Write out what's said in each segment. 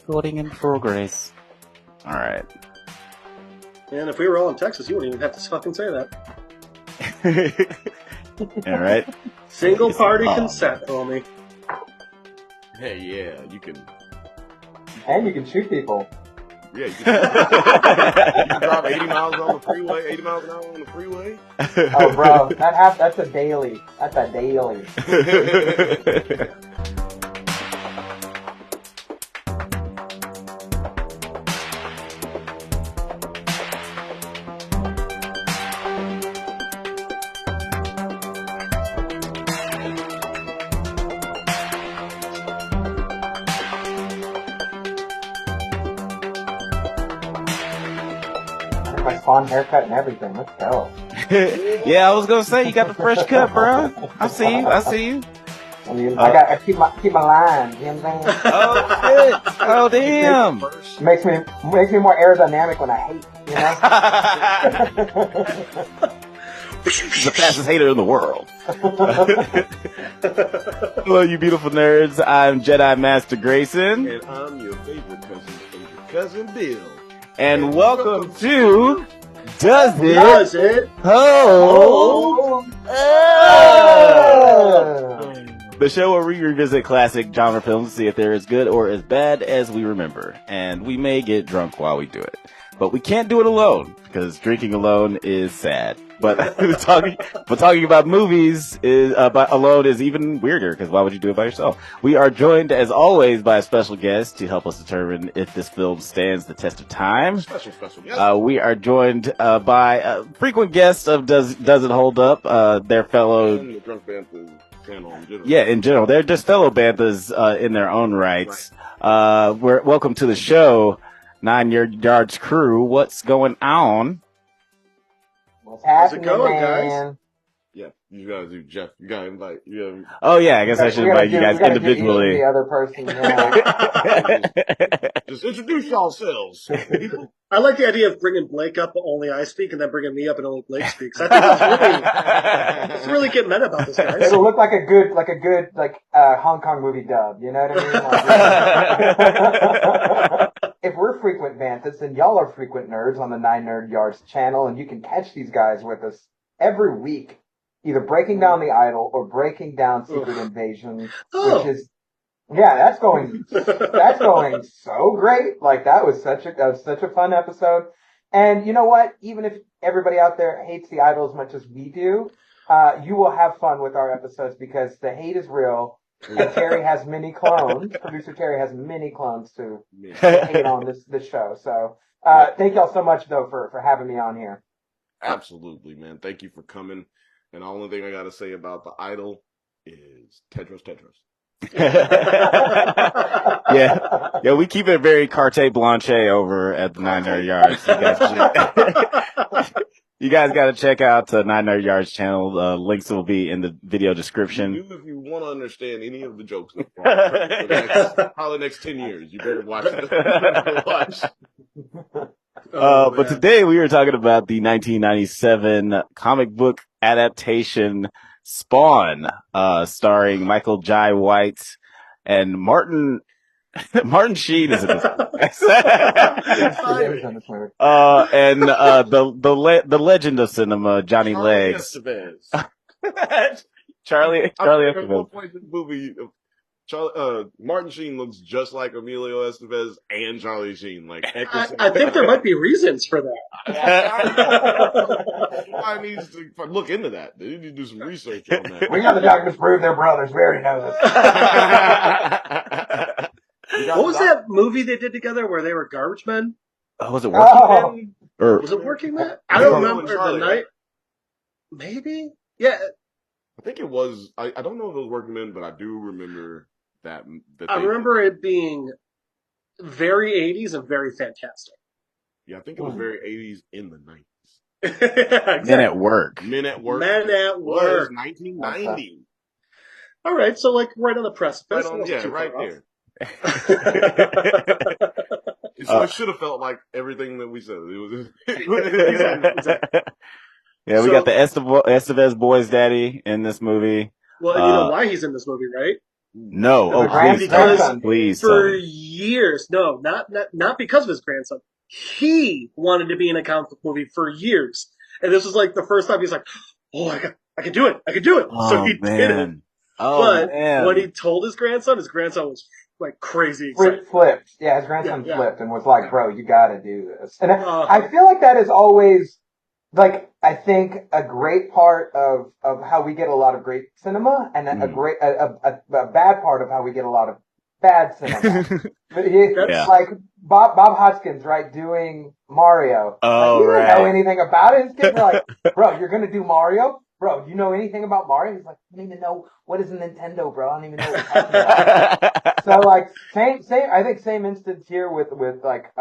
Recording in progress. All right. And if we were all in Texas, you wouldn't even have to fucking say that. All right. Single party consent, homie. Hey, yeah, you can. And you can shoot people. Yeah, you can drive 80 miles on the freeway, 80 miles an hour on the freeway. Oh, bro, that's a daily. That's a daily. My spawn haircut and everything. Let's go. Yeah, I was gonna say you got the fresh cut, bro. I see you. I mean, I keep my line. You know what I'm saying? Oh shit! Oh damn! Makes me more aerodynamic when I hate. You know. He's the fastest hater in the world. Hello, you beautiful nerds. I'm Jedi Master Grayson. And I'm your favorite cousin Bill. And welcome to Does It Oh. The show where we revisit classic genre films to see if they're as good or as bad as we remember. And we may get drunk while we do it. But we can't do it alone, because drinking alone is sad. But talking about movies alone is even weirder, because why would you do it by yourself? We are joined, as always, by a special guest to help us determine if this film stands the test of time. Special guest. We are joined by frequent guests of Does It Hold Up? Their fellow... And the Drunk Bantha channel in general. Yeah, in general. They're just fellow Banthas in their own rights. Right. Welcome to the show, NineNerdYards crew. What's going on? How's it going, guys? Yeah, you gotta do Jeff. You gotta invite. Yeah. Oh yeah, I guess I should invite you guys individually. The other person. Yeah. Just introduce yourselves. I like the idea of bringing Blake up, but only I speak, and then bringing me up and only Blake speaks. I think let's really get meta about this, guys. It'll look like a good Hong Kong movie dub. You know what I mean? If we're frequent Banthas, then y'all are frequent nerds on the NineNerdYards channel, and you can catch these guys with us every week, either breaking down The Idol or breaking down Secret Invasion, which is, that's going so great. Like that was such a fun episode. And you know what? Even if everybody out there hates The Idol as much as we do, you will have fun with our episodes because the hate is real. And Terry has many clones. Producer Terry has many clones to hate on this show. So thank y'all so much though for having me on here. Absolutely, man. Thank you for coming. And the only thing I gotta say about The Idol is Tetris. Yeah, we keep it very carte blanche over at the NineNerdYards. You guys got to check out NineNerdYards channel. Links will be in the video description. If you want to understand any of the jokes for probably the next 10 years, you better watch it. But today we were talking about the 1997 comic book adaptation Spawn, starring Michael Jai White and Martin Sheen is in this. And the legend of cinema, Johnny Legs. Charlie Estevez. At one point in the movie, Martin Sheen looks just like Emilio Estevez and Charlie Sheen. Like, I think there might be reasons for that. I need to look into that. They need to do some research on that. We got the doctors prove they're brothers. We already know this. What was that movie they did together where they were garbage men? Oh, was it Working Men? Or was it Working Men? I don't remember the night. Maybe? Yeah. I think it was. I don't know if it was Working Men, but I do remember that I remember it being very 80s and very fantastic. Yeah, I think it was very 80s in the 90s. Exactly. Men at Work. Men at Work. Was 1990. All right, so like right on the precipice. Right there. So it should have felt like everything that we said. It was. Exactly. Yeah, we got the Estevez boy's daddy in this movie. Well, and you know why he's in this movie, right? No. Oh, The please, grandson. please. For years, no, not because of his grandson. He wanted to be in a comic book movie for years, and this was like the first time he's like, "Oh, I can do it, I can do it." So Oh, he did it. man. Oh, But man. when he told his grandson was like crazy excited. Flipped. Yeah, his grandson Yeah. flipped and was like, bro, you gotta do this. And Uh-huh. I feel like that is always, like, I think a great part of how we get a lot of great cinema and a bad part of how we get a lot of bad cinema. Yeah. Like Bob Hoskins, right, doing Mario. Oh, like, you right. don't know anything about it. His kids are like, bro, you're gonna do Mario? Bro, do you know anything about Mario? He's like, I don't even know what is a Nintendo, bro. I don't even know what you're talking about. So like I think same instance here with like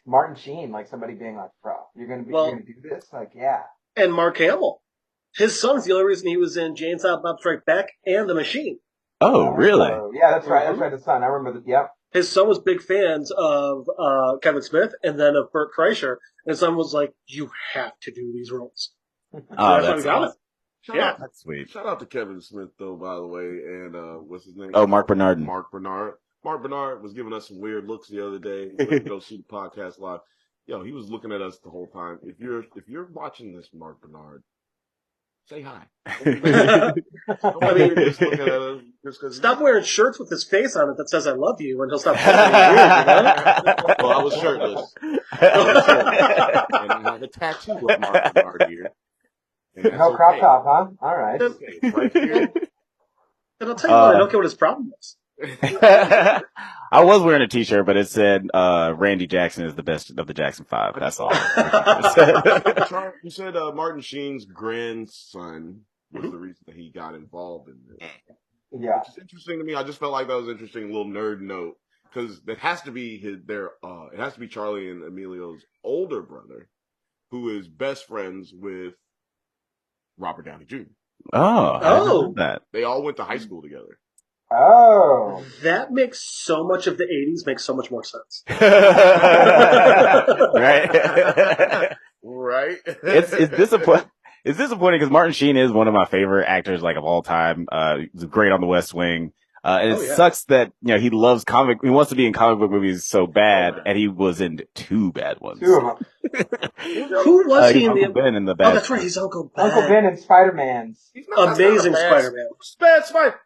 Martin Sheen, like somebody being like, bro, you're gonna do this? Like, yeah. And Mark Hamill, his son's the only reason he was in Jane Silent Bob Strike Back and The Machine. Oh, really? Yeah, that's right. That's right. The son. I remember that. Yep. His son was big fans of Kevin Smith and then of Burt Kreischer. And his son was like, "You have to do these roles." Oh, That's that's how he got awesome. Yeah. That's sweet. Shout out to Kevin Smith, though, by the way, and what's his name? Oh, Mark Bernard. Mark Bernard was giving us some weird looks the other day. We went to go see the podcast live. Yo, he was looking at us the whole time. If you're watching this, Mark Bernard, say hi. I mean, just looking at us just 'cause stop wearing shirts with his face on it that says "I love you," and he'll stop looking at you weird. Well, I was shirtless. And I have a tattoo of Mark Bernard here. And that's No crop okay. top, huh? All right. It's okay. It's right here. And I'll tell you what, I don't care what his problem is. I was wearing a t-shirt, but it said, Randy Jackson is the best of the Jackson 5. That's all. You said Martin Sheen's grandson was the reason that he got involved in this. Yeah. Which is interesting to me. I just felt like that was an interesting little nerd note. Because it has to be it has to be Charlie and Emilio's older brother, who is best friends with Robert Downey Jr. Oh, I didn't know that. They all went to high school together. Oh. That makes so much of the 80s make so much more sense. Right? Right? It's disappointing. It's disappointing because Martin Sheen is one of my favorite actors, like, of all time. He's great on The West Wing. And it sucks that, he loves he wants to be in comic book movies so bad, and he was in 2 bad ones. 2 of them. Who was he in Uncle Ben in the bad? Oh, that's right. He's Uncle Ben. Uncle Ben and Spider-Man's. Amazing Spider-Man. Bad Spider.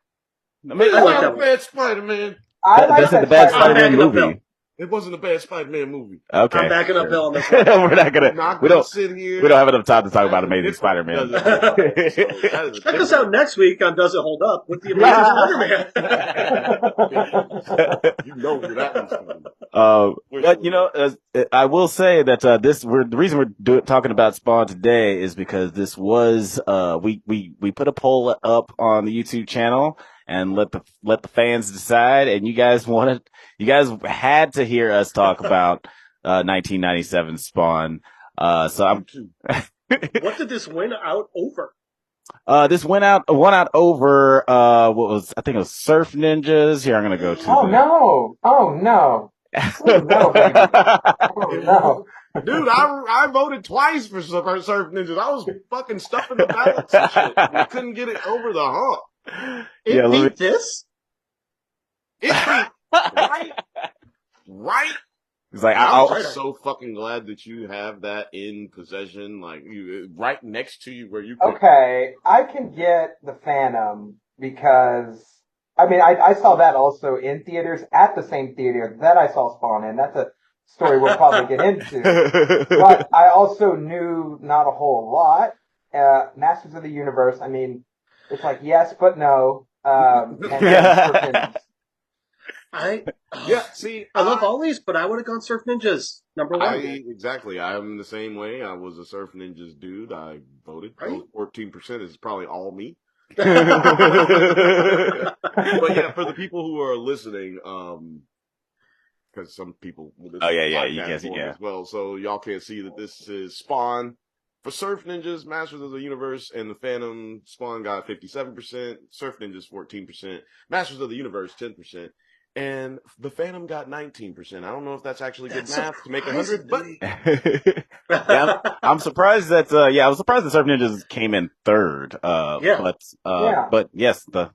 Amazing. I like that one. Bad Spider-Man. I like That's that the bad Spider-Man. Spider-Man I'm backing up movie. It wasn't a bad Spider-Man movie. Okay. I'm backing uphill on this one. We're not gonna. We don't sit here. We don't have enough time to talk about Amazing Spider-Man. Check us out next week on Does It Hold Up with the Amazing Spider-Man. You know where that one's but I will say that the reason we're talking about Spawn today is because this was we put a poll up on the YouTube channel and let the fans decide, and you guys had to hear us talk about 1997 Spawn. So I'm. What did this win out over? This won out over I think it was Surf Ninjas. Here, I'm gonna go to. Oh no! Oh no! Oh no, baby. Oh no! Dude, I voted twice for Surf Ninjas. I was fucking stuffing the ballots and shit. I couldn't get it over the hump. It beat this? It beat right. It's like I'm so fucking glad that you have that in possession, like right next to you where you could. Okay, I can get the Phantom because I saw that also in theaters at the same theater that I saw Spawn in. That's a story we'll probably get into. But I also knew not a whole lot. Masters of the Universe. It's like yes, but no. And then I I love all these, but I would have gone Surf Ninjas number 1. Exactly. I'm the same way. I was a Surf Ninjas dude. I voted. Right? 14% is probably all me. But yeah, for the people who are listening, because some people will listen you guess it, as well, so y'all can't see that this is Spawn. For Surf Ninjas, Masters of the Universe, and the Phantom, Spawn got 57%, Surf Ninjas 14%, Masters of the Universe 10%. and the Phantom got 19%. I don't know if that's actually good That's math to make 100, but Yeah, I'm surprised that I was surprised the Surf Ninjas came in third. Yeah. But yes, the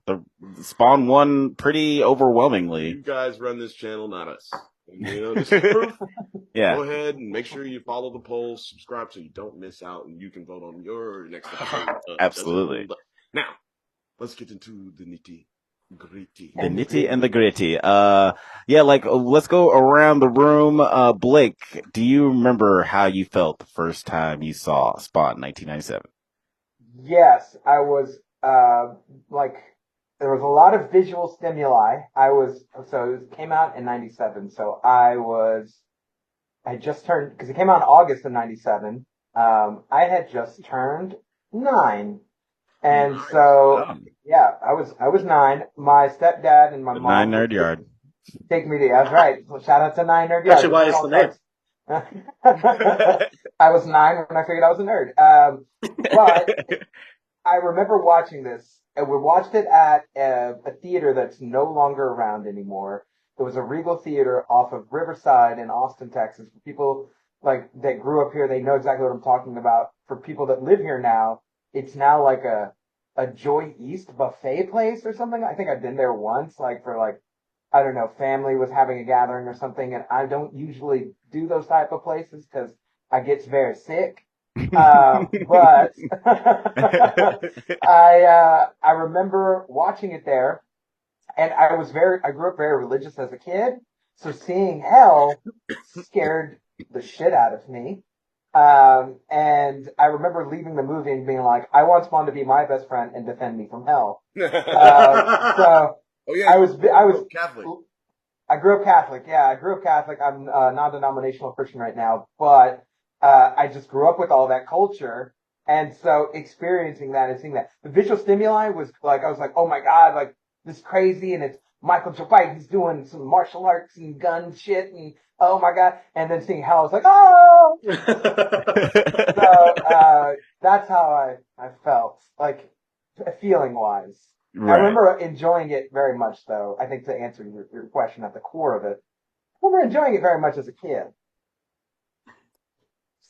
Spawn won pretty overwhelmingly. you guys run this channel, not us. And, this is proof. Yeah. Go ahead and make sure you follow the polls, subscribe so you don't miss out, and you can vote on your next episode. Absolutely. Now, let's get into the nitty-gritty. The nitty and the gritty. Let's go around the room. Blake, do you remember how you felt the first time you saw Spawn in 1997? Yes, I was, there was a lot of visual stimuli. It came out in 97, so I just turned, because it came out in August of 97. I had just turned 9. And so, yeah, I was 9. My stepdad and my mom. Nine Nerd Yard. Take me to, that's right. So shout out to 9NerdYards. Actually, why is the name? I was 9 when I figured I was a nerd. But I remember watching this, and we watched it at a theater that's no longer around anymore. It was a Regal Theater off of Riverside in Austin, Texas. For people that grew up here, they know exactly what I'm talking about. For people that live here now, it's now like a Joy East buffet place or something. I think I've been there once, I don't know, family was having a gathering or something, and I don't usually do those type of places because I get very sick. But I remember watching it there, and I grew up very religious as a kid, so seeing hell scared the shit out of me. And I remember leaving the movie and being like, I want Spawn to be my best friend and defend me from hell. Oh yeah, I was Catholic. I grew up Catholic. Yeah, I grew up Catholic. I'm a non-denominational Christian right now, but I just grew up with all that culture, and so experiencing that and seeing that, the visual stimuli was I was like, oh my god, this is crazy, and it's Michael J. White. He's doing some martial arts and gun shit, and oh my god, and then seeing hell, I was like, oh. So that's how I felt, feeling wise. Right. I remember enjoying it very much, though. I think to answer your question at the core of it, I remember enjoying it very much as a kid.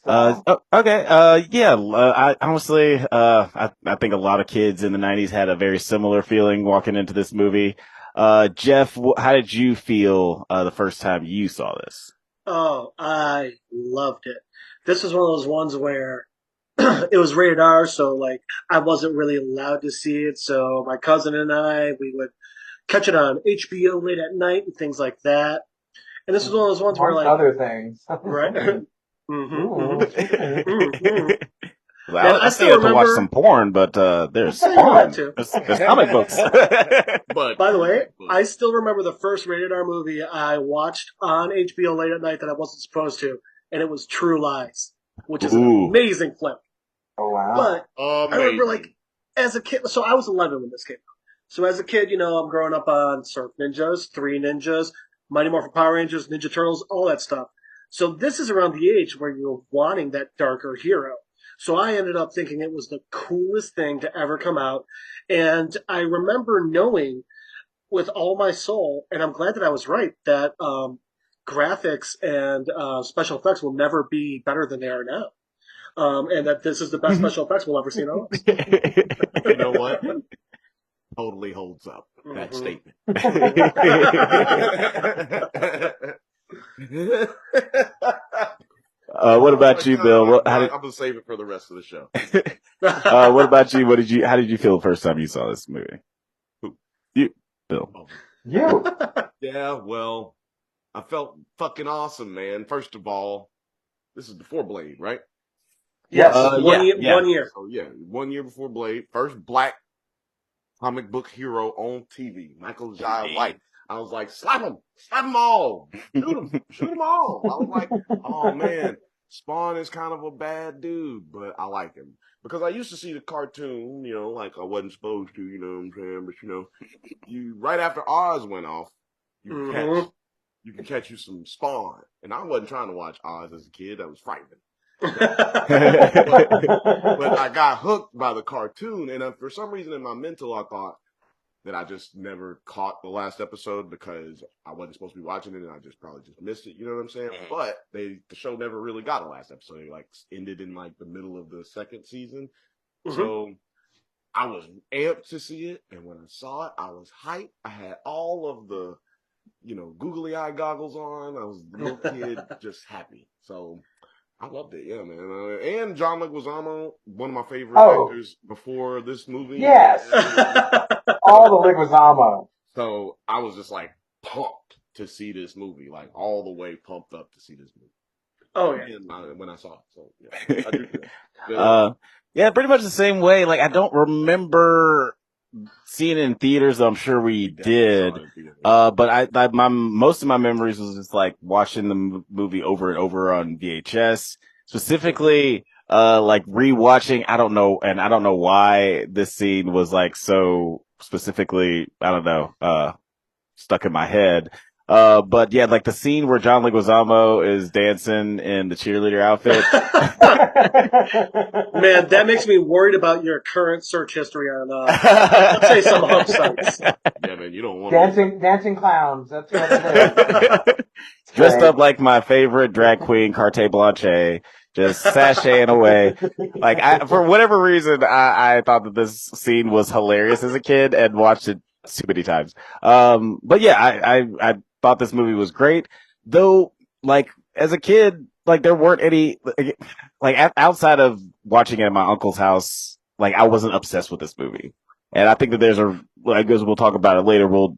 So. Okay. I honestly, I think a lot of kids in the 90s had a very similar feeling walking into this movie. Jeff, how did you feel the first time you saw this? Oh, I loved it. This was one of those ones where it was rated R, so I wasn't really allowed to see it. So my cousin and we would catch it on HBO late at night and things like that. And this was one of those ones where other things, right? I still have to watch some porn, but there's porn. There's comic books. But by the way, I still remember the first rated R movie I watched on HBO late at night that I wasn't supposed to, and it was True Lies, which is an amazing flick. Oh wow! But I remember as a kid, so I was 11 when this came out. So as a kid, I'm growing up on Surf Ninjas, Three Ninjas, Mighty Morphin Power Rangers, Ninja Turtles, all that stuff. So this is around the age where you're wanting that darker hero. So I ended up thinking it was the coolest thing to ever come out. And I remember knowing with all my soul, and I'm glad that I was right, that graphics and special effects will never be better than they are now. And that this is the best special effects we'll ever see in our lives. You know what? Totally holds up that statement. What about you, Bill? I'm gonna save it for the rest of the show. What about you? How did you feel the first time you saw this movie? Who? You, Bill. You. Yeah, well, I felt fucking awesome, man. First of all, this is before Blade, right? Yes, 1 year. So 1 year before Blade. First black comic book hero on TV, Michael Jai White. I was like, slap them all, shoot them all. I was like, oh man, Spawn is kind of a bad dude, but I like him because I used to see the cartoon, I wasn't supposed to, you know what I'm saying? But you right after Oz went off, you can catch you some Spawn, and I wasn't trying to watch Oz as a kid. That was frightening. But I got hooked by the cartoon, and for some reason in my mental, I thought, that I just never caught the last episode because I wasn't supposed to be watching it and I probably missed it. You know what I'm saying? But the show never really got a last episode. It like ended in like the middle of the second season. So I was amped to see it, and when I saw it, I was hyped. I had all of the, googly eye goggles on. I was a little kid, just happy. So I loved it, yeah, man. And John Leguizamo, one of my favorite actors before this movie. Yes, all the Leguizamo. So I was just like pumped to see this movie, like all the way pumped up to see this movie. Oh yeah, when I saw it, so yeah, I do. Yeah, pretty much the same way. Like, I don't remember seeing it in theaters. I'm sure we did. But most of my memories was just like watching the movie over and over on VHS. Specifically, like rewatching. I don't know why this scene was like so specifically, stuck in my head. But yeah, like the scene where John Leguizamo is dancing in the cheerleader outfit. Man, that makes me worried about your current search history on, let's say, some hub sites. Yeah, man, you don't want dancing clowns. That's what it is. Dressed up like my favorite drag queen, Carte Blanche, just sashaying away. Like, for whatever reason, I thought that this scene was hilarious as a kid and watched it too many times. But yeah, I thought this movie was great, though. Like, as a kid, like there weren't any like outside of watching it at my uncle's house. Like, I wasn't obsessed with this movie, and I think that I guess we'll talk about it later. We'll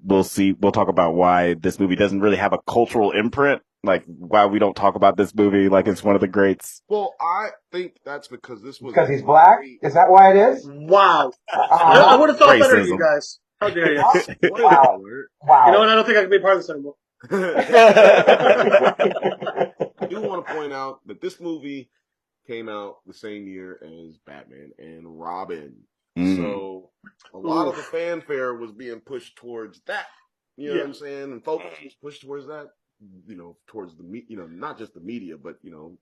talk about why this movie doesn't really have a cultural imprint. Like, why we don't talk about this movie like it's one of the greats. Well, I think that's because he's black. Is that why it is? Wow. I would have thought better of you guys. How dare you? Wow. You know what? I don't think I can be a part of this anymore. I do want to point out that this movie came out the same year as Batman and Robin. So a lot of the fanfare was being pushed towards that. You know what I'm saying? And focus was pushed towards that. Towards the not just the media, but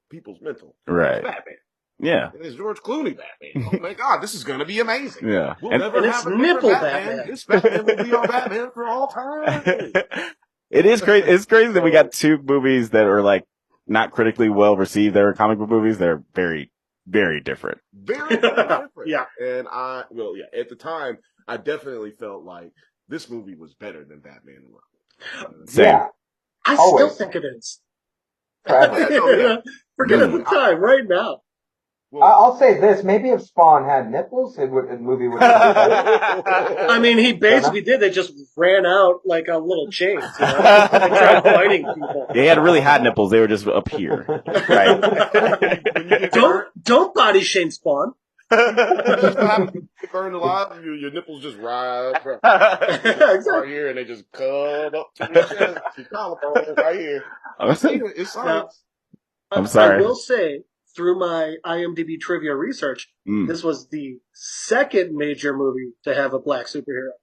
people's mental. Right. It's Batman. Yeah. And it's George Clooney Batman. Oh my God, this is going to be amazing. Yeah. We'll never have a nipple Batman. This Batman will be our Batman for all time. It is crazy. It's crazy that we got two movies that are like not critically well received. They're comic book movies. They're very, very different. Very different. Yeah. And at the time, I definitely felt like this movie was better than Batman and Robin. Yeah. I still think it is. Forget the time right now. Well, I'll say this: maybe if Spawn had nipples, the movie would. I mean, he basically did. They just ran out like a little chain, and tried fighting people. They had really hot nipples. They were just up here. Right. Don't body shame Spawn. Burned alive, your nipples just rise right here, and they just cut up to your chest, your collarbone right here. It's science. I'm sorry. I will say, through my IMDb trivia research, this was the second major movie to have a black superhero.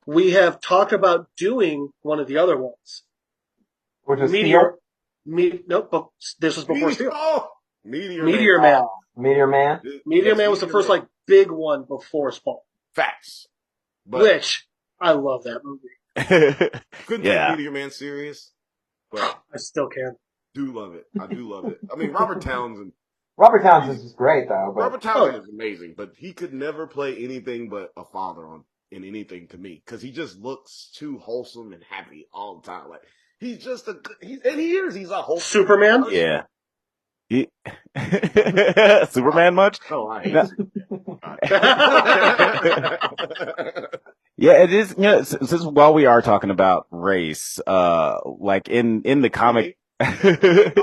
We have talked about doing one of the other ones. Which is Meteor. Nope, but this was before Steel. Meteor Man. Meteor Man? Meteor Man was the first, big one before Spawn. Facts. Which, I love that movie. Couldn't take Meteor Man serious, but I still can. I do love it. I mean, Robert Townsend is great, though. But... Robert Townsend is amazing, but he could never play anything but a father in anything to me, because he just looks too wholesome and happy all the time. Like, he's just he's a wholesome Superman? person. Yeah. Superman much? Oh, I hate Yeah, it is. Since while we are talking about race, like in the comic, there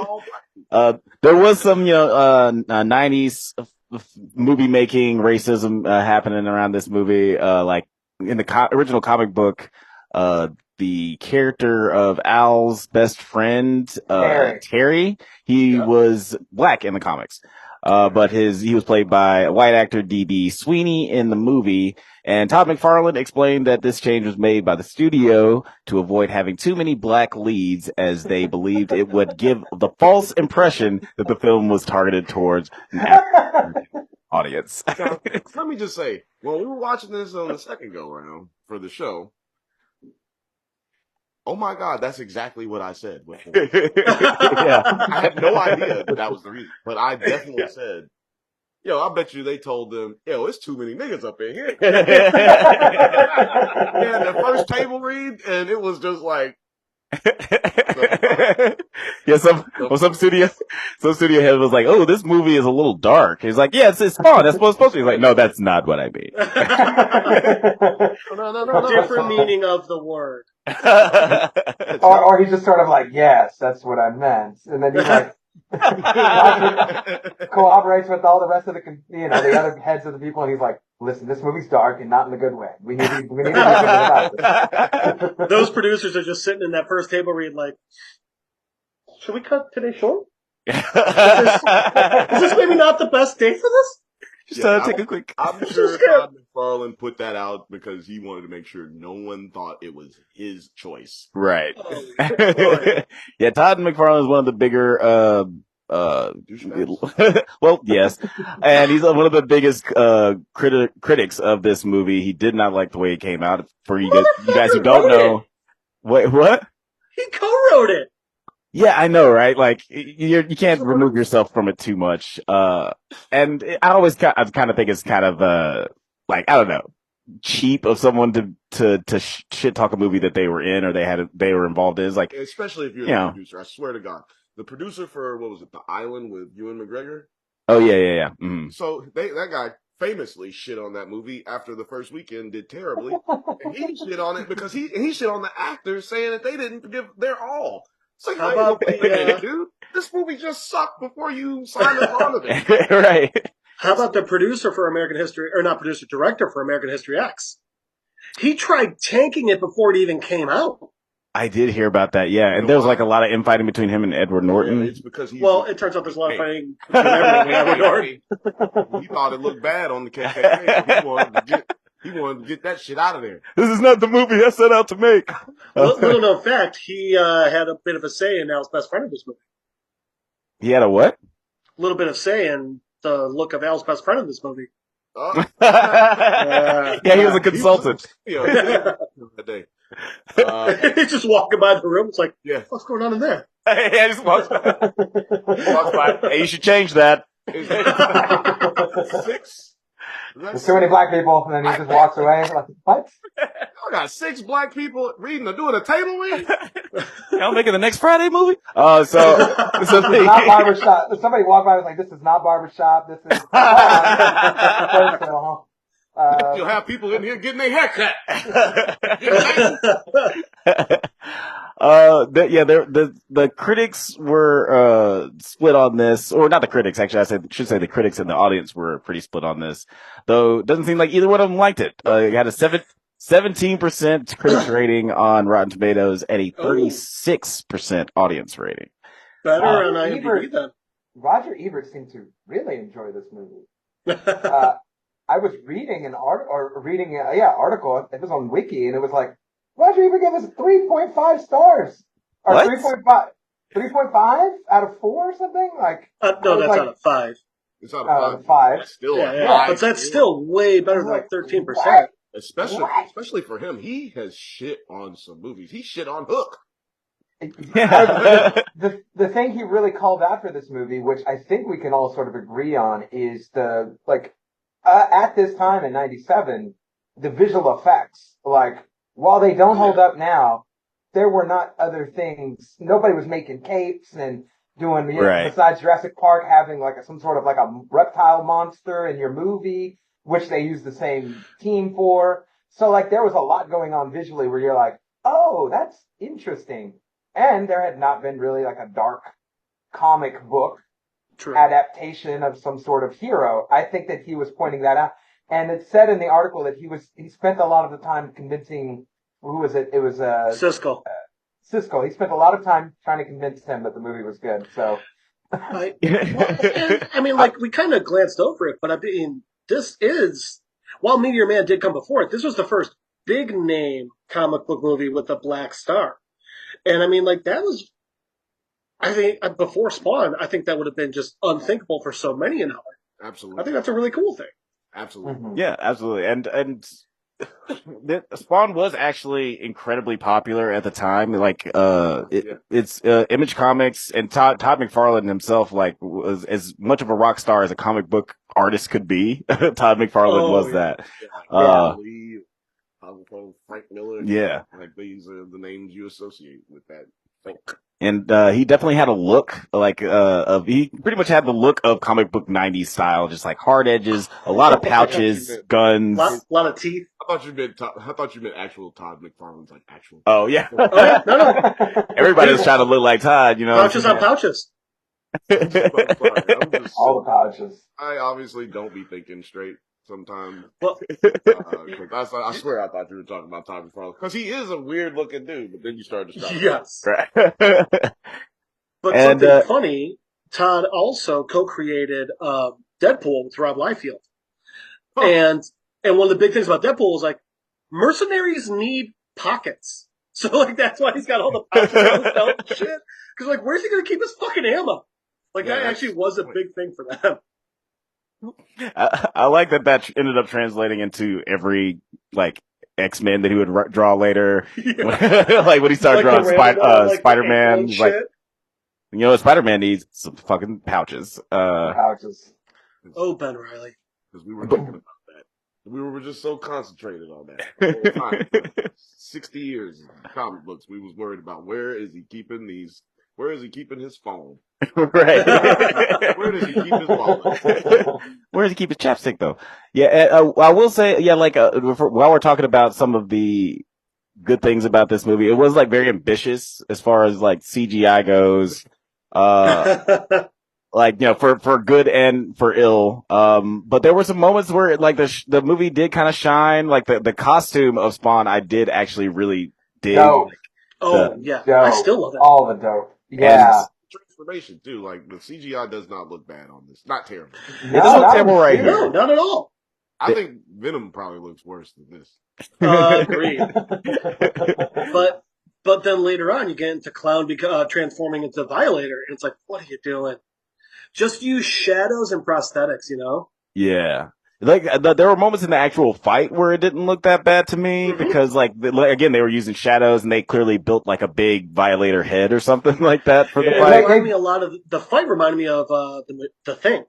was some 90s movie making racism happening around this movie. Like in the original comic book, the character of Al's best friend, Terry, he was black in the comics. But he was played by a white actor, D.B. Sweeney, in the movie. And Todd McFarlane explained that this change was made by the studio to avoid having too many black leads, as they believed it would give the false impression that the film was targeted towards an African. audience. Now, let me just say, when we were watching this on the second go round for the show, oh my God, that's exactly what I said. Yeah. I had no idea that was the reason, but I definitely said, yo, I bet you they told them, yo, it's too many niggas up in here. Yeah, the first table read, and it was just like, yeah, some studio head was like, "Oh, this movie is a little dark." He's like, "Yeah, it's fun. That's what it's supposed to be." He's like, "No, that's not what I mean." no. Different meaning of the word. or he's just sort of like, yes, that's what I meant. And then he's like, cooperates with all the rest of the other heads of the people, and he's like, listen, this movie's dark and not in a good way. We need to do something about this. Those producers are just sitting in that first table read like, should we cut today short? Is this maybe not the best day for this? Just take a quick. I'm sure Todd McFarlane put that out because he wanted to make sure no one thought it was his choice. Right. Yeah, Todd McFarlane is one of the bigger, well, yes. And he's one of the biggest critics of this movie. He did not like the way it came out. For you guys who don't know. Wait, what? He co-wrote it. Yeah, I know, right? Like, you can't remove yourself from it too much. And I kind of think it's kind of, like, I don't know, cheap of someone to shit talk a movie that they were in or they were involved in. It's like, especially if you're the producer. I swear to God, the producer for what was it, The Island with Ewan McGregor? Oh yeah. Mm-hmm. So that guy famously shit on that movie after the first weekend did terribly, and he shit on it because he shit on the actors saying that they didn't give their all. It's like, how about wait a minute, dude? This movie just sucked before you signed us on to it. Right. How about the producer for American History, or not producer, director for American History X? He tried tanking it before it even came out. I did hear about that, yeah. And there was like a lot of infighting between him and Edward Norton. Yeah, it's because it turns out there's a lot of fighting between Edward Norton. He thought it looked bad on the KKK. He wanted to get that shit out of there. This is not the movie I set out to make. Little known fact, he had a bit of a say in Al's best friend of this movie. He had a what? A little bit of say in the look of Al's best friend in this movie. Yeah, he was a consultant. That day. He's just walking by the room. It's like, yeah, what's going on in there? Yeah, just walks by. Hey, you should change that. 6? There's too many black people, and then he just walks away. Like, what? I got 6 black people doing a table read. Y'all making the next Friday movie? This is not barbershop. Somebody walked by and was like, "This is not barbershop. This is." You'll have people in here getting their hair cut. The critics were split on this, or not the critics, actually. Should say the critics and the audience were pretty split on this. Though it doesn't seem like either one of them liked it. It had a 17% critics rating on Rotten Tomatoes and a 36% audience rating. Better on IMDb then. Roger Ebert seemed to really enjoy this movie. I was reading an article. It was on Wiki, and it was like, Roger Ebert gave us 3.5 stars. Or 3.5 out of 4 or something? Like, no, that's out of 5. It's out of 5. Still, but that's still way better than like 13%. Especially for him. He has shit on some movies. He shit on Hook. The thing he really called out for this movie, which I think we can all sort of agree on, is at this time in 97, the visual effects, while they don't hold up now, there were not other things. Nobody was making capes and doing, besides Jurassic Park, having some sort of a reptile monster in your movie, which they used the same team for. So there was a lot going on visually where you're like, oh, that's interesting. And there had not been really a dark comic book adaptation of some sort of hero. I think that he was pointing that out. And it said in the article that he spent a lot of the time convincing, who was it? It was Siskel. Siskel. He spent a lot of time trying to convince him that the movie was good. So, we kind of glanced over it, but this is, while Meteor Man did come before it, this was the first big name comic book movie with a black star. And that was, I think, before Spawn, I think that would have been just unthinkable for so many an hour. Absolutely. I think that's a really cool thing. Absolutely. Mhm. Yeah, absolutely. And Spawn was actually incredibly popular at the time. Like, it's Image Comics, and Todd McFarlane himself, like, was as much of a rock star as a comic book artist could be. Todd McFarlane was that. Yeah. Lee, Frank Miller. Yeah. Like, these are the names you associate with that folk. And he definitely had a look he pretty much had the look of comic book 90s style, just like hard edges, a lot of pouches, guns. Lot of teeth. I thought you meant actual Todd McFarlane's, like actual. Oh yeah. Oh yeah, no. Everybody was trying to look like Todd, you know. Pouches on pouches. I'm sorry. All the pouches. I obviously don't be thinking straight sometimes. Well, Cause I swear I thought you were talking about Todd McFarlane. Because he is a weird looking dude, but then you started to stop. yes. Right. But And, something funny, Todd also co-created Deadpool with Rob Liefeld. Huh. And one of the big things about Deadpool is like mercenaries need pockets. So like that's why he's got all the pouches on his belt and shit. Because like where's he gonna keep his fucking ammo? Like Yeah, that actually was a big thing for them. I like that ended up translating into every like X-Men that he would draw later. Yeah. Like when he started Like drawing Spider-Man, shit. like, you know, Spider-Man needs some fucking pouches. Pouches. Oh, Ben Reilly. Because we were thinking about that. We were just so concentrated on that the whole time. For 60 years of comic books, we was worried about where is he keeping his phone? Right. Where does he keep his wallet? Where does he keep his chapstick though? Yeah, I will say, yeah, like, while we're talking about some of the good things about this movie, it was like very ambitious as far as like CGI goes. Like, you know, for good and for ill. But there were some moments where like the movie did kind of shine. Like the costume of Spawn, I did actually really dig. Dope. Yeah. Dope. I still love it. All the dope. Yeah. Transformation too. Like the CGI does not look bad on this. Not terrible. It doesn't look terrible right No, here. not at all. I think Venom probably looks worse than this. Agreed. But then later on, you get into Clown transforming into Violator, and it's like, what are you doing? Just use shadows and prosthetics, you know? Yeah. Like, there were moments in the actual fight where it didn't look that bad to me because, like, again, they were using shadows and they clearly built, like, a big Violator head or something like that for the fight. The fight reminded me of the Thing.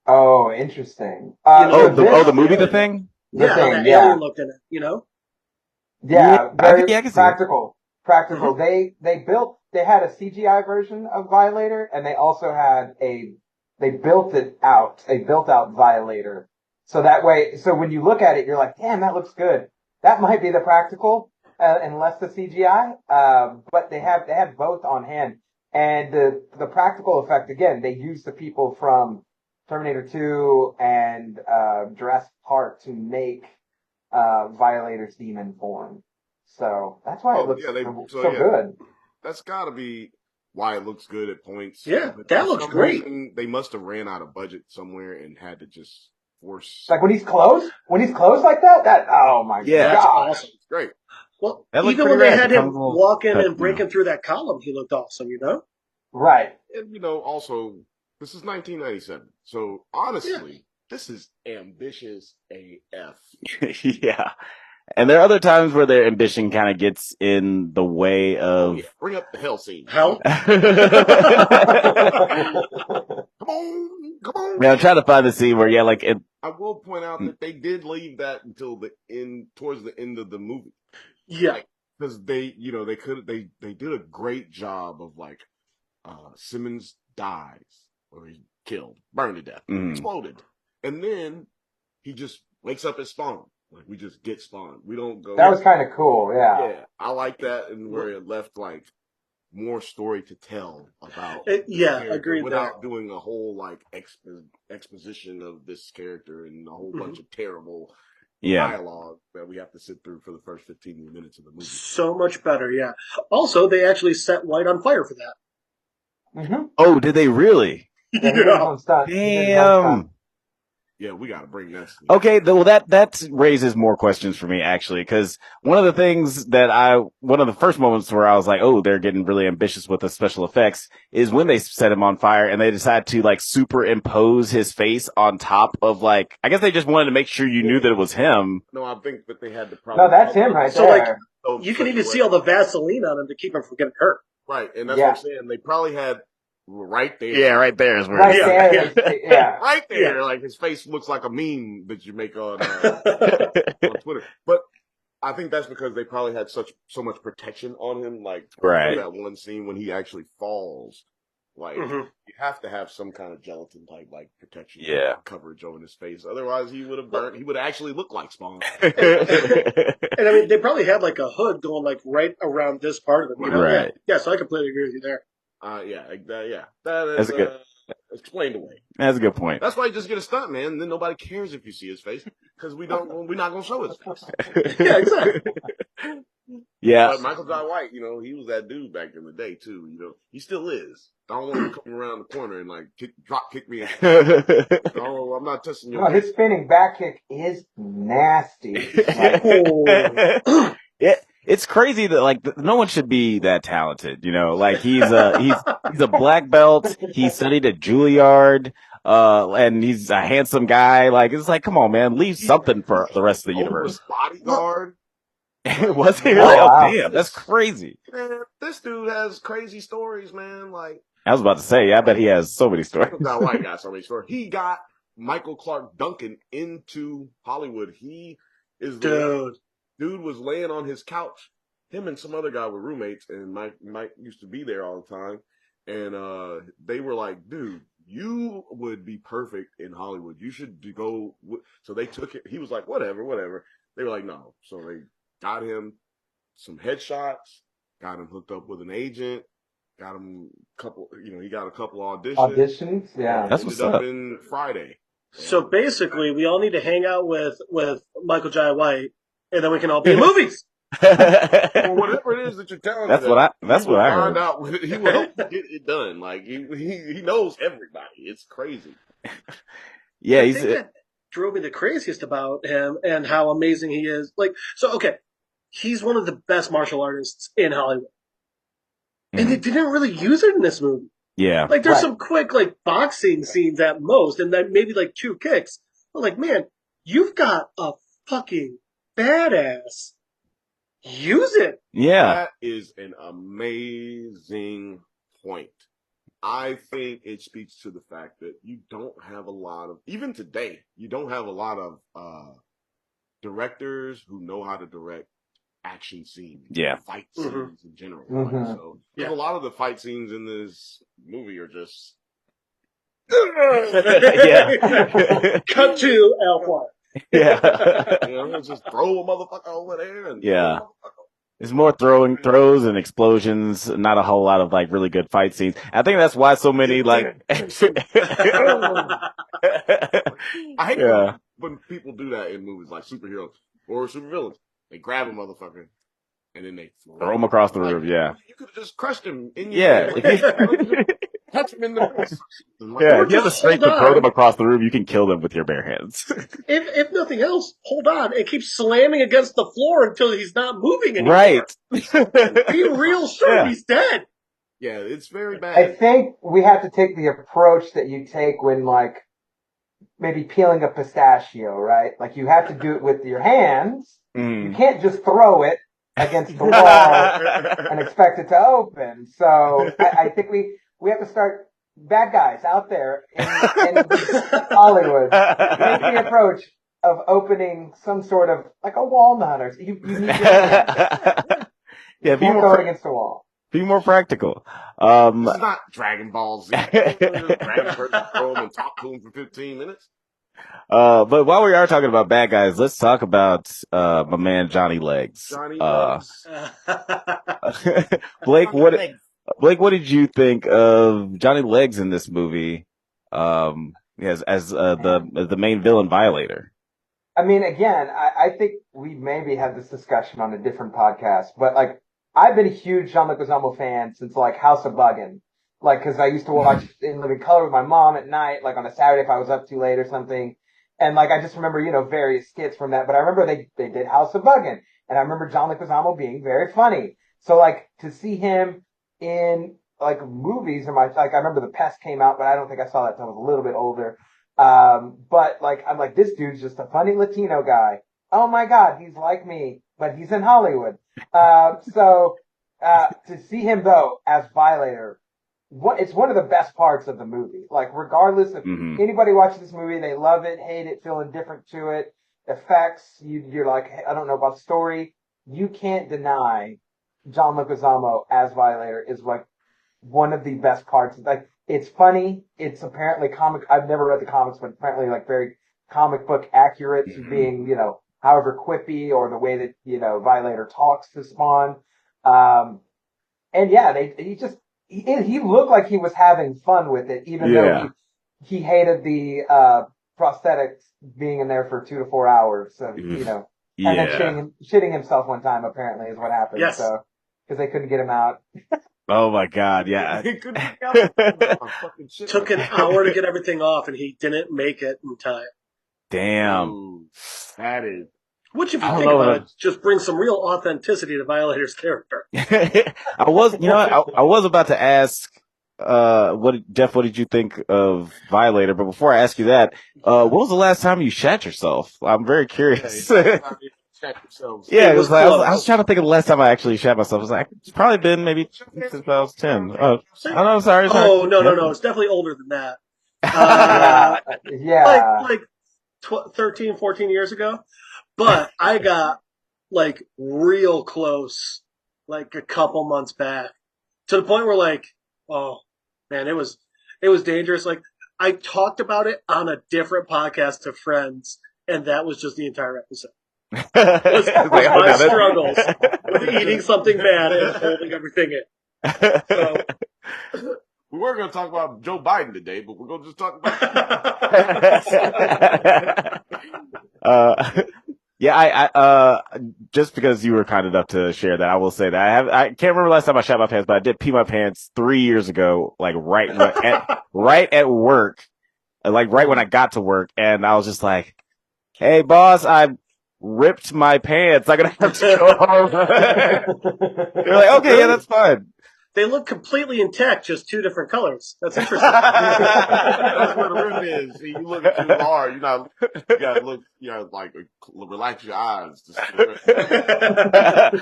Oh, interesting. The movie The Thing? The Thing, that yeah. alien looked in it, you know? Yeah, I very can see it. practical. Practical. They had a CGI version of Violator, and they also had they built out Violator. So that way, so when you look at it, you're like, damn, that looks good. That might be the practical, and less the CGI. But they have both on hand. And the practical effect, again, they use the people from Terminator 2 and Jurassic Park to make Violator's demon form. So that's why it looks so good. That's gotta be why it looks good at points. Yeah, but that looks great. They must have ran out of budget somewhere and had to just force. Like when he's close like that, oh my god. That's awesome. It's great. Well, even when they had him walk in and breaking through that column, he looked awesome, you know? Right. And, you know, also, this is 1997. So, honestly, this is ambitious AF. Yeah. And there are other times where their ambition kind of gets in the way of... Bring up the hell scene. Hell? Come on. Yeah, I'm trying to find the scene where, I will point out that they did leave that until towards the end of the movie. Yeah. Because they did a great job of, like, Simmons dies, or he's killed, burned to death, exploded. And then he just wakes up as Spawn. Like, we just get Spawn. We don't go. That was kind of cool, yeah. Yeah, I like that, and where it left, like, more story to tell about. Agreed. Without doing a whole, like, exposition of this character and a whole bunch of terrible dialogue that we have to sit through for the first 15 minutes of the movie. So much better, yeah. Also, they actually set White on fire for that. Oh, did they really? Yeah. Damn. Yeah, we got to bring this. Okay, well that raises more questions for me actually, because one of the first moments where I was like, oh, they're getting really ambitious with the special effects is when they set him on fire and they decide to like superimpose his face on top of like, I guess they just wanted to make sure you knew that it was him. No, I think that they had the problem. No, that's him right So there. like, you can even see all the Vaseline on him to keep him from getting hurt. Right, and that's what I'm saying. They probably had right there. Yeah, right there is where. Right there, yeah. Right there, like his face looks like a meme that you make on on Twitter. But I think that's because they probably had so much protection on him, like right. that one scene when he actually falls. Like you have to have some kind of gelatin type like protection, coverage over his face. Otherwise, he would have burnt. He would actually look like Spawn. And I mean, they probably had like a hood going like right around this part of him. You know? Right. Yeah. So I completely agree with you there. That is explained away. That's a good point. That's why you just get a stunt man, and then nobody cares if you see his face because we're not gonna show his face. Yeah, exactly. Yeah. But Michael Jai White, he was that dude back in the day too. He still is. I don't want him to come around the corner and like drop kick me. Oh, I'm not touching your. No, his spinning back kick is nasty. It's crazy that like no one should be that talented, Like he's a black belt. He studied at Juilliard, and he's a handsome guy. Like it's like, come on, man, leave something for the rest of the universe. Bodyguard. Was he really? Oh, damn, that's crazy. Man, this dude has crazy stories, man. Like I was about to say, I bet he has so many stories. Michael White got so many stories. He got Michael Clark Duncan into Hollywood. He is Dude was laying on his couch. Him and some other guy were roommates, and Mike used to be there all the time. And they were like, dude, you would be perfect in Hollywood. You should go. So they took it. He was like, whatever. They were like, no. So they got him some headshots, got him hooked up with an agent, got him he got a couple auditions. Yeah. That's what's up. In Friday. So basically, we all need to hang out with Michael Jai White, and then we can all be in movies. Well, whatever it is that you're telling that's me, what I heard. Find out, he will help get it done. Like he knows everybody. It's crazy. Yeah, I think that drove me the craziest about him and how amazing he is. Like, so okay, he's one of the best martial artists in Hollywood, and they didn't really use it in this movie. Yeah, like there's some quick like boxing scenes at most, and then maybe like 2 kicks. But like, man, you've got a fucking badass. Use it. Yeah. That is an amazing point. I think it speaks to the fact that you don't have a lot of, even today, you don't have a lot of directors who know how to direct action scenes, fight scenes in general. Right? So a lot of the fight scenes in this movie are just Cut to Alpha. Yeah. Just throw a motherfucker over there and it's more throws and explosions, not a whole lot of like really good fight scenes. I think that's why so many like I hate when people do that in movies like superheroes or supervillains. They grab a motherfucker and then they throw him across the room. Yeah, you could have just crushed him in your touch him in the face. If you have the strength to throw them across the room, you can kill them with your bare hands. If nothing else, hold on and keep slamming against the floor until he's not moving anymore. Right. Be real sure he's dead. Yeah, it's very bad. I think we have to take the approach that you take when like maybe peeling a pistachio, right? Like you have to do it with your hands. You can't just throw it against the wall and expect it to open. So I think we have to start bad guys out there in Hollywood. Take the approach of opening some sort of like a walnut or you need your hands. Be more throw it against the wall. Be more practical. It's not Dragon Ball Z. Dragon person throw him and talk to him for 15 minutes. But while we are talking about bad guys, let's talk about my man Johnny Legs. Johnny Legs. Blake, what did you think of Johnny Legs in this movie? As the main villain Violator. I mean, again, I think we maybe had this discussion on a different podcast, but like I've been a huge Jean Leguizamo fan since like House of Buggin'. Like, cause I used to watch In Living Color with my mom at night, like on a Saturday if I was up too late or something. And like, I just remember, various skits from that, but I remember they did House of Buggin', and I remember John Leguizamo being very funny. So like, to see him in like movies, I remember The Pest came out, but I don't think I saw that until I was a little bit older. But like, I'm like, this dude's just a funny Latino guy. Oh my God, he's like me, but he's in Hollywood. To see him though as Violator, it's one of the best parts of the movie. Like, regardless if anybody watches this movie, they love it, hate it, feel indifferent to it, effects, you're like, hey, I don't know about the story. You can't deny John Leguizamo as Violator is like one of the best parts. Like, it's funny. It's apparently comic. I've never read the comics, but apparently like very comic book accurate to being, however quippy, or the way that, Violator talks to Spawn. And yeah, he looked like he was having fun with it, even though he hated the prosthetics being in there for 2 to 4 hours. So, and then shitting himself one time apparently is what happened. Yes. So, because they couldn't get him out. Oh my God, yeah. He couldn't get out. Fucking shit. Took an hour to get everything off, and he didn't make it in time. Damn. Ooh, that is. Which, if you think about it, just brings some real authenticity to Violator's character. I was about to ask, Jeff, what did you think of Violator? But before I ask you that, what was the last time you shat yourself? I'm very curious. Yeah, it was like, I was trying to think of the last time I actually shat myself. I was like, it's probably been maybe since I was 10. Oh, no, sorry. Oh, no. It's definitely older than that. Like 13, 14 years ago. But I got, like, real close, like, a couple months back. To the point where, like, oh, man, it was dangerous. Like, I talked about it on a different podcast to friends, and that was just the entire episode. Was my struggles with eating something bad and holding everything in. So, we were going to talk about Joe Biden today, but we're going to just talk about Yeah, I just because you were kind enough to share that, I will say that I can't remember last time I shat my pants, but I did pee my pants 3 years ago, like right at work, like right when I got to work, and I was just like, "Hey, boss, I ripped my pants. I'm gonna have to go home." They're like, "Okay, yeah, that's fine." They look completely intact, just 2 different colors. That's interesting. That's where the rim is. See, you look too hard. You gotta look, like, relax your eyes.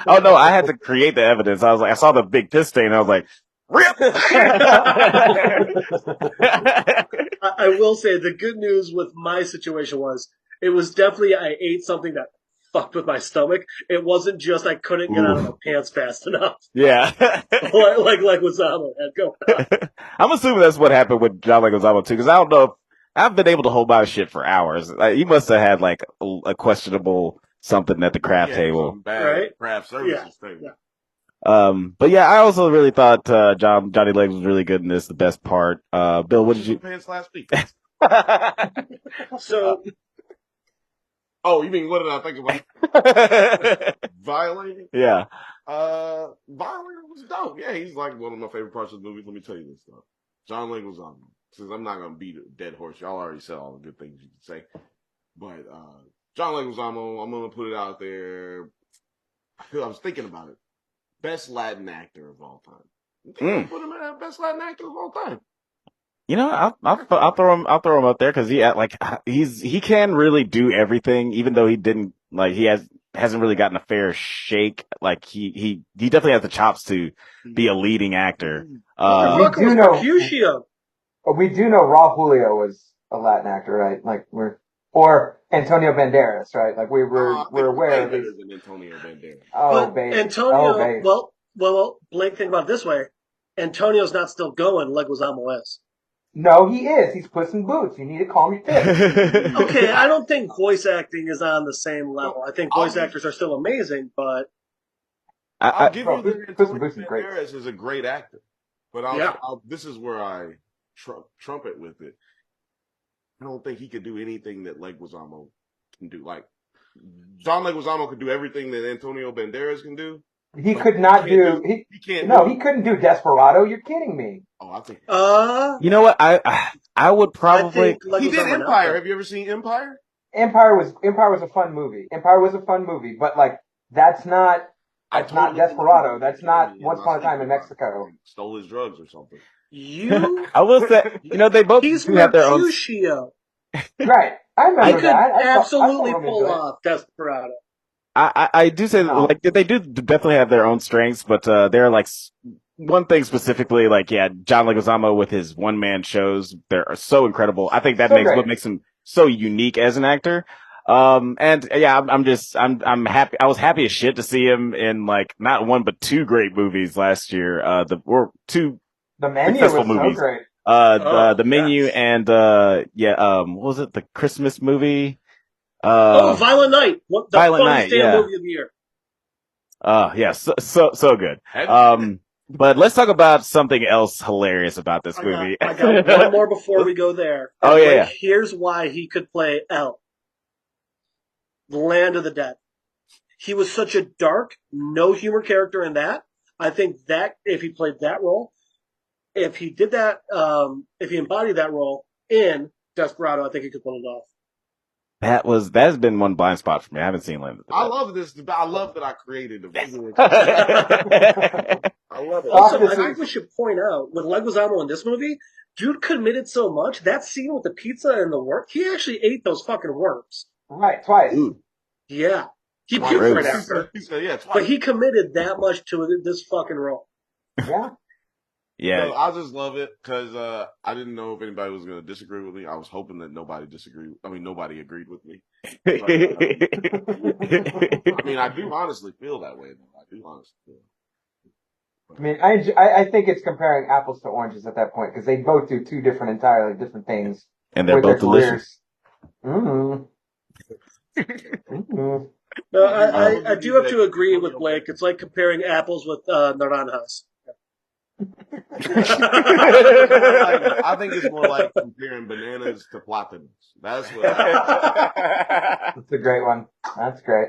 Oh no, I had to create the evidence. I was like, I saw the big piss stain, and I was like, rip! I will say the good news with my situation was, it was definitely I ate something that fucked with my stomach. It wasn't just I couldn't get out of my pants fast enough. Yeah. like Leguizamo had going on. I'm assuming that's what happened with John Leguizamo too, because I don't know if I've been able to hold my shit for hours. He must have had like a questionable something at the craft table. Bad craft services thing. Yeah. But yeah, I also really thought Johnny Legs was really good in this, the best part. Bill, what did you pants last week? So oh, you mean what did I think about Violator? Yeah. Violator was dope. Yeah, he's like one of my favorite parts of the movie. Let me tell you this stuff. John Leguizamo. Since I'm not gonna beat a dead horse, y'all already said all the good things you could say. But John Leguizamo, I'm gonna put it out there. I was thinking about it. Best Latin actor of all time. Put him at best Latin actor of all time. I'll throw him up there because he can really do everything, even though he didn't hasn't really gotten a fair shake. Like he definitely has the chops to be a leading actor. we do know Raul Julio was a Latin actor, right? Or Antonio Banderas, right? Like we're aware of these. Antonio Banderas. Oh, but baby. Antonio, baby. well, Blake, think about it this way. Antonio's not still going, Leguizamo is. No, he is. He's Puss in Boots. You need to calm your tits. Okay, I don't think voice acting is on the same level. I think voice actors are still amazing, but I'll give you that Antonio Banderas is a great actor. But this is where I trumpet with it. I don't think he could do anything that Leguizamo can do. Like, John Leguizamo could do everything that Antonio Banderas can do. He could not do. He couldn't do Desperado. You're kidding me. Oh, I think. You know what? I would probably. He did Empire. Have you ever seen Empire? Empire was a fun movie. Empire was a fun movie, but like that's not Desperado. That's not Once Upon a Time in Mexico. Stole his drugs or something. I will say, they both He's do have their own. Mercutio. Right. I remember He could that. absolutely I thought pull off Desperado. I do say that, like, they do definitely have their own strengths, but they're like one thing specifically, like, yeah, John Leguizamo with his one man shows, they're so incredible. I think that what makes him so unique as an actor. And yeah, I'm happy. I was happy as shit to see him in like not one but two great movies last year. Two The Menu successful was movies. so great. The Menu and what was it? The Christmas movie? Violent Night. The Violent funniest Night, yeah. movie of the year. Yeah, so good. But let's talk about something else hilarious about this movie. I got one more before we go there. Oh, yeah. Here's why he could play El. The Land of the Dead. He was such a dark, no humor character in that. I think that if he played that role, if he did that, if he embodied that role in Desperado, I think he could pull it off. That has been one blind spot for me. I haven't seen Land of the Dead. I love this. I love that I created a video. I love it. Also, I think we should point out, with Leguizamo in this movie, dude committed so much. That scene with the pizza and the worm, he actually ate those fucking worms. Right, twice. Ooh. Yeah. He puked right after. Yeah, twice. But he committed that much to this fucking role. Yeah. Yeah. So I just love it because I didn't know if anybody was going to disagree with me. I was hoping that nobody agreed with me. But, I do honestly feel that way. I mean, I think it's comparing apples to oranges at that point because they both do two entirely different things. And they're both delicious. Mm-hmm. Mm-hmm. No, I do have to agree with Blake. It's like comparing apples with naranjas. I think it's more like comparing bananas to plátanos. That's what That's a great one. That's great.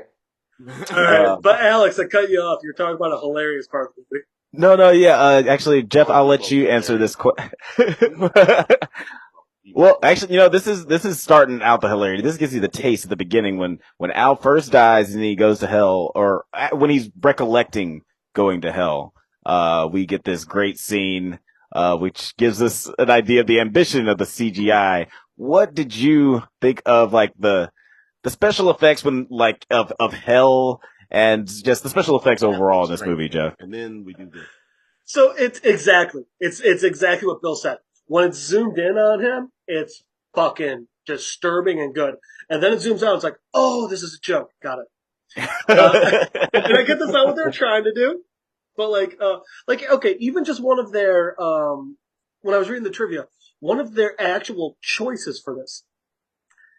All right, but Alex, I cut you off. You're talking about a hilarious part of the movie. No, yeah. Actually, Jeff, I'll let you answer this question. Well, actually, this is starting out the hilarity. This gives you the taste at the beginning when Al first dies and he goes to hell, or when he's recollecting going to hell. We get this great scene, which gives us an idea of the ambition of the CGI. What did you think of like the special effects of hell and just the special effects overall in this movie, Jeff? And then we do this. So it's exactly what Bill said. When it's zoomed in on him, it's fucking disturbing and good. And then it zooms out, it's like, oh, this is a joke. Got it. And I get that's not what they're trying to do. But okay, even just one of their, when I was reading the trivia, one of their actual choices for this,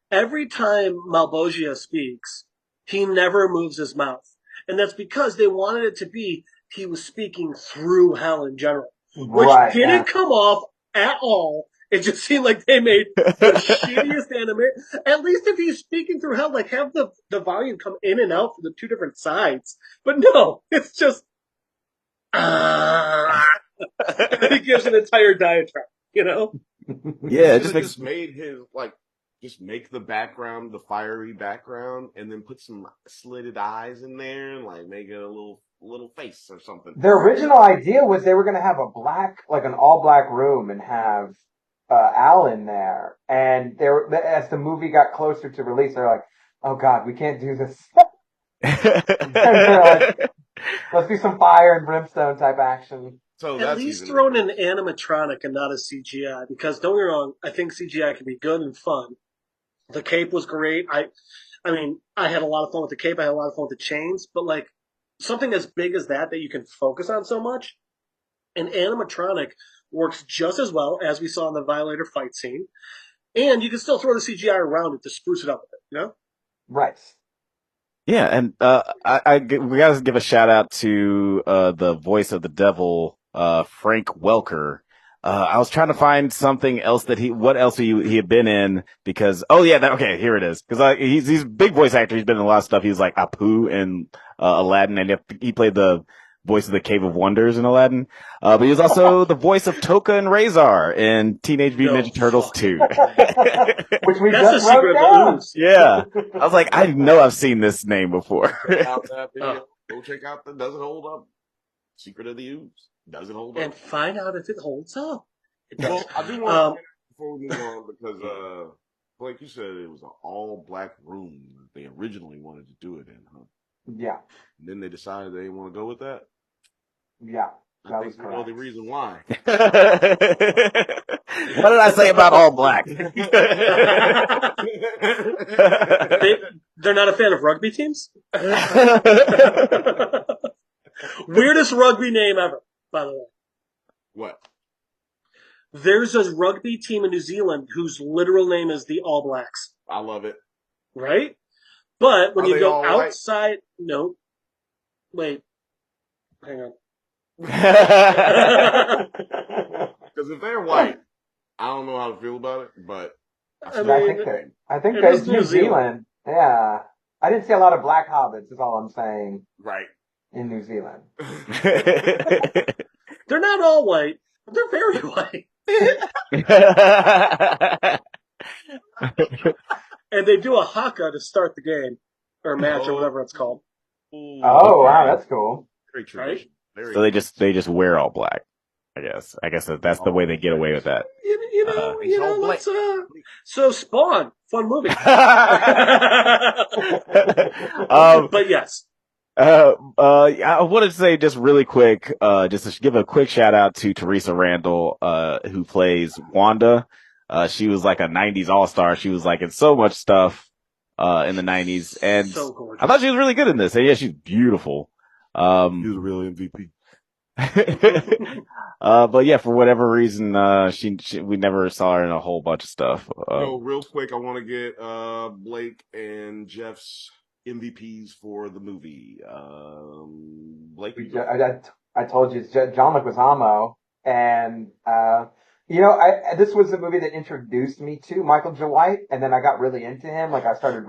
every time Malbogia speaks, he never moves his mouth. And that's because they wanted it to be, he was speaking through hell in general. Which didn't come off at all. It just seemed like they made the shittiest anime. At least if he's speaking through hell, like have the volume come in and out from the two different sides. But no, it's just, and then he gives an entire diatribe, Yeah, it just made his just make the background the fiery background, and then put some slitted eyes in there, and make it a little face or something. The original idea was they were going to have an all black room, and have Al in there. And as the movie got closer to release, they're like, "Oh God, we can't do this." And they're like, let's do some fire and brimstone type action. So at least throw in an animatronic and not a CGI, because don't get me wrong, I think CGI can be good and fun. The cape was great. I had a lot of fun with the cape. I had a lot of fun with the chains, but something as big as that you can focus on so much, an animatronic works just as well as we saw in the Violator fight scene, and you can still throw the CGI around it to spruce it up a bit, Right. Yeah, and we gotta give a shout out to the voice of the devil, Frank Welker. I was trying to find something else what else he had been in, because okay, here it is. Because he's a big voice actor. He's been in a lot of stuff. He was like Apu in Aladdin, and he played the voice of the Cave of Wonders in Aladdin. But he was also the voice of Toka and Razor in Teenage Mutant Ninja Turtles 2. Which we That's just the secret wrote of the down. ooze. Yeah. I was like, I know I've seen this name before. Check out that video. Go check out the Doesn't Hold Up. Secret of the Ooze. Doesn't hold up. And find out if it holds up. It does. Well, I do want to, before we move on, because, Blake, you said it was an all-black room that they originally wanted to do it in, huh? Yeah. And then they decided they didn't want to go with that? Yeah. I think you know the reason why. What did I say about all black? They're not a fan of rugby teams? Weirdest rugby name ever, by the way. What? There's a rugby team in New Zealand whose literal name is the All Blacks. I love it. Right? But when Are you they go all white? outside... No. Wait. Hang on. Because if they're white, I don't know how to feel about it, but I think it that's is New Zealand. Yeah. I didn't see a lot of black hobbits, is all I'm saying, right. in New Zealand. They're not all white, but they're very white. And they do a haka to start the game, or match, or whatever it's called. Oh, wow, that's cool. Very traditional. Right? So they just wear all black, I guess. I guess that's the way they get away with that. You know, let's, so Spawn, fun movie. But yes. I wanted to say just really quick, just to give a quick shout out to Teresa Randall, who plays Wanda. She was like a 90s all-star. She was like in so much stuff, in the 90s. And so gorgeous. I thought she was really good in this. And yeah, she's beautiful. He was a real MVP. But yeah, for whatever reason, we never saw her in a whole bunch of stuff. Real quick, I want to get, Blake and Jeff's MVPs for the movie. Blake, I told you it's John Leguizamo, and this was a movie that introduced me to Michael J. White, and then I got really into him. Like I started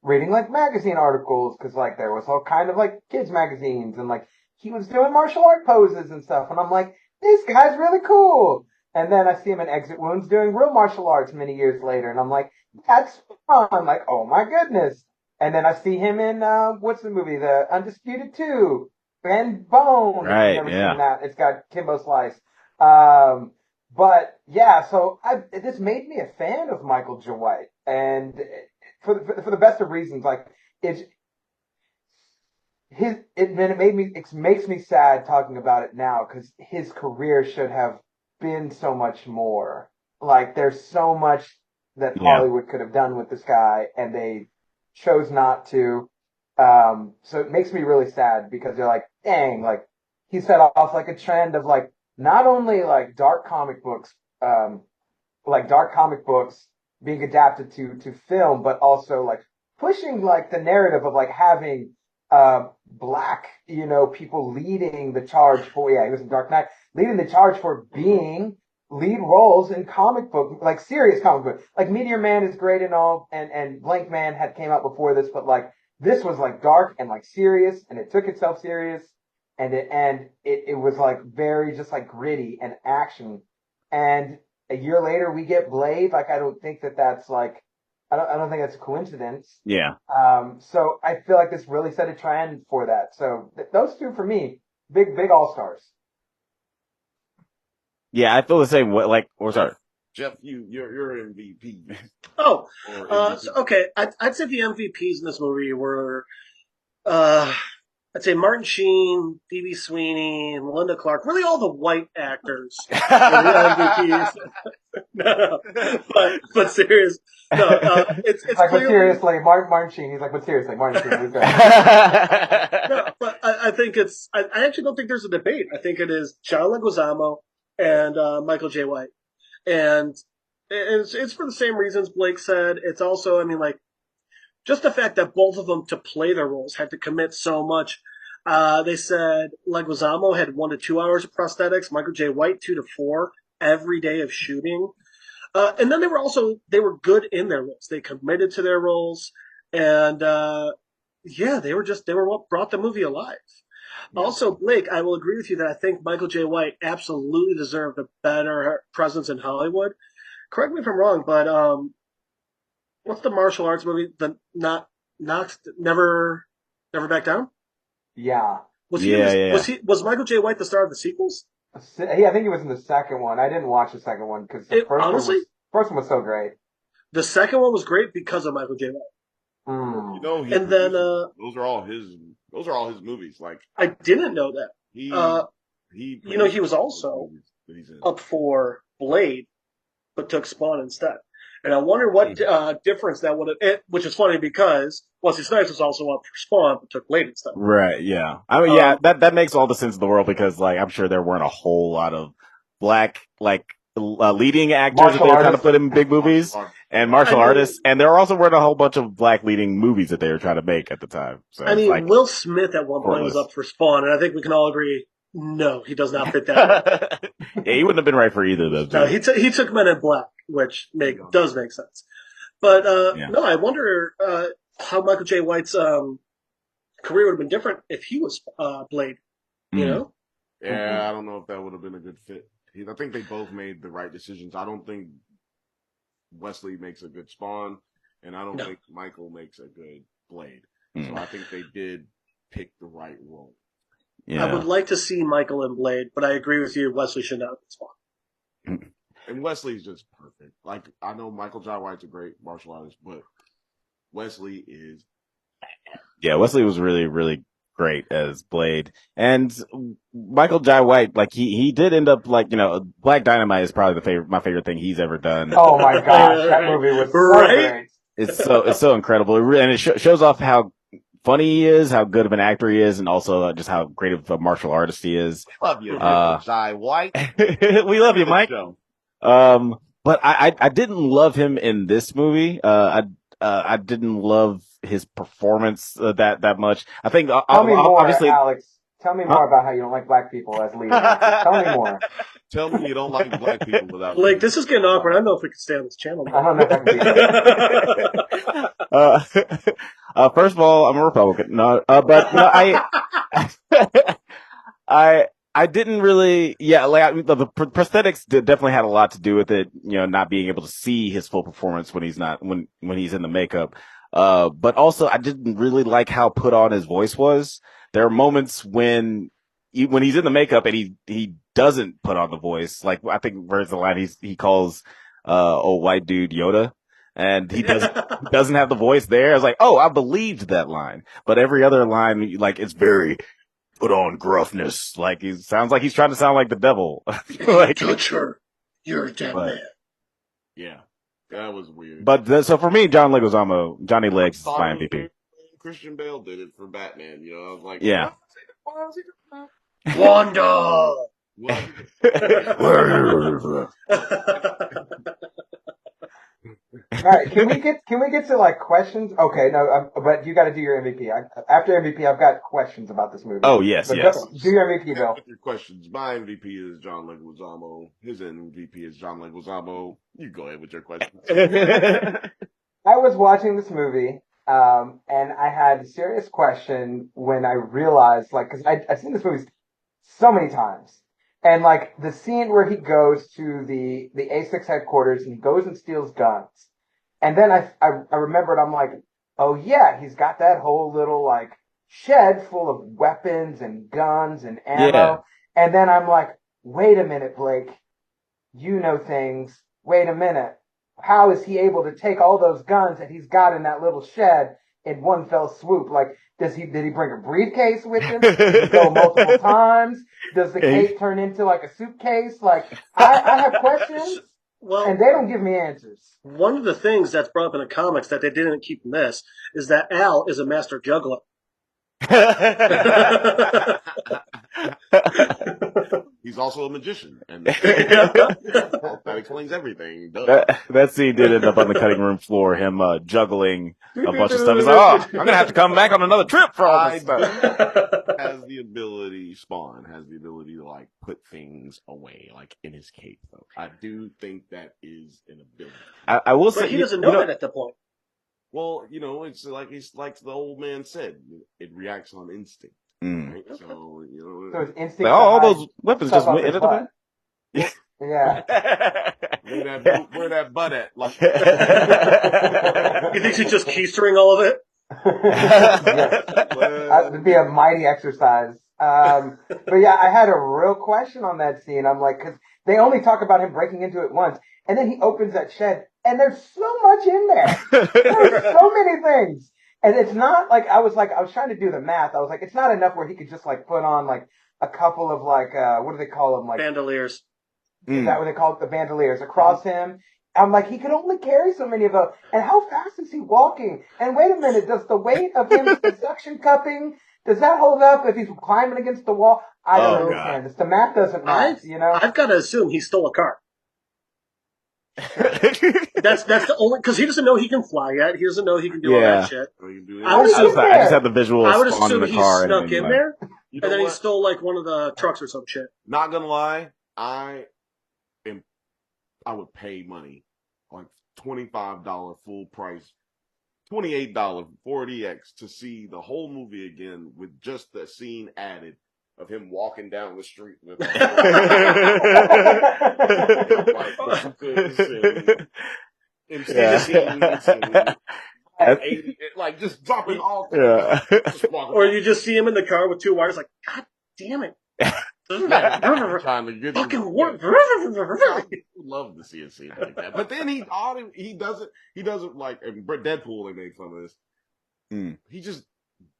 reading magazine articles because there was all kind of kids magazines, and he was doing martial art poses and stuff, and I'm like, this guy's really cool. And then I see him in Exit Wounds doing real martial arts many years later, and I'm like, that's fun. I'm like, oh my goodness. And then I see him in, what's the movie? The Undisputed 2. And Bone. Right, I've never yeah. seen that. It's got Kimbo Slice. But yeah, so this made me a fan of Michael J. White. And for the best of reasons, it makes me sad talking about it now because his career should have been so much more. There's so much that Hollywood could have done with this guy, and they chose not to. So it makes me really sad because they're like, dang, he set off a trend of not only dark comic books being adapted to film, but also pushing the narrative of having black, people leading the charge for, he was in Dark Knight, leading the charge for being lead roles in comic book, serious comic book. Meteor Man is great and all, and Blank Man came out before this, but this was dark and serious, and it took itself serious, and it was very just gritty and action. And a year later we get Blade. I don't think that's I don't think that's a coincidence. Yeah. So I feel this really set a trend for that. So those two for me, big all-stars. Yeah, I feel the same way. Sorry. Jeff, you're MVP. Oh, MVP. okay. I'd say the MVPs in this movie were, I'd say Martin Sheen, D.B. Sweeney, and Melinda Clark. Really, all the white actors were the MVPs. No, but serious. No, it's but clearly, seriously, Martin Sheen. He's but seriously, Martin Sheen. Who's no, but I think it's. I actually don't think there's a debate. I think it is John Leguizamo and Michael J. White, and it's for the same reasons Blake said. It's also, just the fact that both of them to play their roles had to commit so much. They said Leguizamo had 1 to 2 hours of prosthetics, Michael J. White 2 to 4 every day of shooting. And then they were good in their roles. They committed to their roles, and they were what brought the movie alive. Also, Blake, I will agree with you that I think Michael J. White absolutely deserved a better presence in Hollywood. Correct me if I'm wrong, but what's the martial arts movie? The not never back down. Yeah. Was he in Yeah, this? yeah, yeah. Was Michael J. White the star of the sequels? I think he was in the second one. I didn't watch the second one because the Honestly, first one was so great. the second one was great because of Michael J. White. You know, he And then those are all his movies. Like I didn't know that. he He was also that he's in. up for Blade, but took Spawn instead. And I wonder what difference that would have. Which is funny because Wesley Snipes was also up for Spawn, but took Blade instead. Right, yeah. I mean, yeah, that makes all the sense in the world because, like, I'm sure there weren't a whole lot of black, like, leading actors that they were trying to put in big movies and martial artists, and there also weren't a whole bunch of black leading movies that they were trying to make at the time. So I mean, Will Smith at one point was up for Spawn, and I think we can all agree, no, he does not fit that. Yeah, he wouldn't have been right for either of those. No, he took Men in Black, which does make sense. But no, I wonder how Michael J. White's career would have been different if he was Blade. You know? Yeah, I don't know if that would have been a good fit. I think they both made the right decisions. I don't think Wesley makes a good Spawn, and I don't think Michael makes a good Blade. So I think they did pick the right role. Yeah. I would like to see Michael in Blade, but I agree with you. Wesley should not have been Spawn. And Wesley's just perfect. Like, I know Michael J. White's a great martial artist, but Wesley is... Yeah, Wesley was really, really great as Blade. And Michael J. White, like, he did end up, like, Black Dynamite is probably my favorite thing he's ever done. Oh my gosh, that movie was so great. It's so incredible. And it shows off how funny he is, how good of an actor he is, and also just how great of a martial artist he is. We love you, Michael J. White. We love you, Mike. But I didn't love him in this movie. I didn't love his performance that much. I think Tell me more, obviously, Alex. Tell me more about how you don't like black people as leading actors. Tell me more. Tell me you don't like black people without. Like, this is getting awkward. I don't know if we can stay on this channel. I don't know if I can be first of all, I'm a Republican. But I didn't really, the prosthetics definitely had a lot to do with it, not being able to see his full performance when he's in the makeup. But also I didn't really like how put on his voice was. There are moments when he's in the makeup and he doesn't put on the voice. Like, I think where's the line he calls, old white dude Yoda. And he doesn't have the voice there. I was like, oh, I believed that line. But every other line, like, it's very put on gruffness. Like, he sounds like he's trying to sound like the devil. Like, touch her. You're a dead man. Yeah. That was weird. But so for me, Johnny Legs is my MVP. Christian Bale did it for Batman. I was like, yeah. Wanda. All right, can we get to like questions? Okay, no, but you got to do your MVP. After MVP, I've got questions about this movie. Oh yes, but yes. Do your MVP, Bill. Your questions. My MVP is John Leguizamo. His MVP is John Leguizamo. You go ahead with your questions. I was watching this movie, and I had a serious question when I realized, like, because I've seen this movie so many times. And, like, the scene where he goes to the A6 headquarters and he goes and steals guns. And then I remembered, I'm like, oh yeah, he's got that whole little, like, shed full of weapons and guns and ammo. Yeah. And then I'm like, wait a minute, Blake. You know things. Wait a minute. How is he able to take all those guns that he's got in that little shed in one fell swoop? Like, did he bring a briefcase with him? Did he go multiple times? Does the case turn into like a suitcase? Like, I have questions, and they don't give me answers. One of the things that's brought up in the comics that they didn't keep in this is that Al is a master juggler. He's also a magician, and that explains everything. That scene did end up on the cutting room floor, him juggling a bunch of stuff. He's like, oh, I'm going to have to come back on another trip for all this stuff. Spawn has the ability to, like, put things away, like, in his cape, though. I do think that is an ability. I will say... But he doesn't know that at that point. Well, it's like the old man said, it reacts on instinct. Right? So, So his instinct. Like, all those weapons just went into the back. Yeah. Where that butt at? Like, You think she's just keystering all of it? It'd be a mighty exercise. But yeah, I had a real question on that scene. I'm like, because they only talk about him breaking into it once, and then he opens that shed, and there's so much in there. There's so many things. And it's not like, I was trying to do the math. I was like, it's not enough where he could just like put on like a couple of like, what do they call them? Like bandoliers. Is that what they call it? The bandoliers across him. I'm like, he could only carry so many of those. And how fast is he walking? And wait a minute, does the weight of him, the suction cupping, does that hold up if he's climbing against the wall? I don't understand. The math doesn't match, I've got to assume he stole a car. That's the only, because he doesn't know he can fly yet. He doesn't know he can do all that shit. I just had the visual. I would spawn assume in the he car snuck in there, You and know then he what? stole like one of the trucks or some shit. Not gonna lie, I would pay money, like $25 full price, $28 4DX to see the whole movie again with just the scene added of him walking down the street with like just dropping all. Yeah. Or you just see him in the car with two wires, like, God damn it. Trying to get fucking work. I would love to see a scene like that. But then he doesn't like, in Deadpool, they made fun of this. He just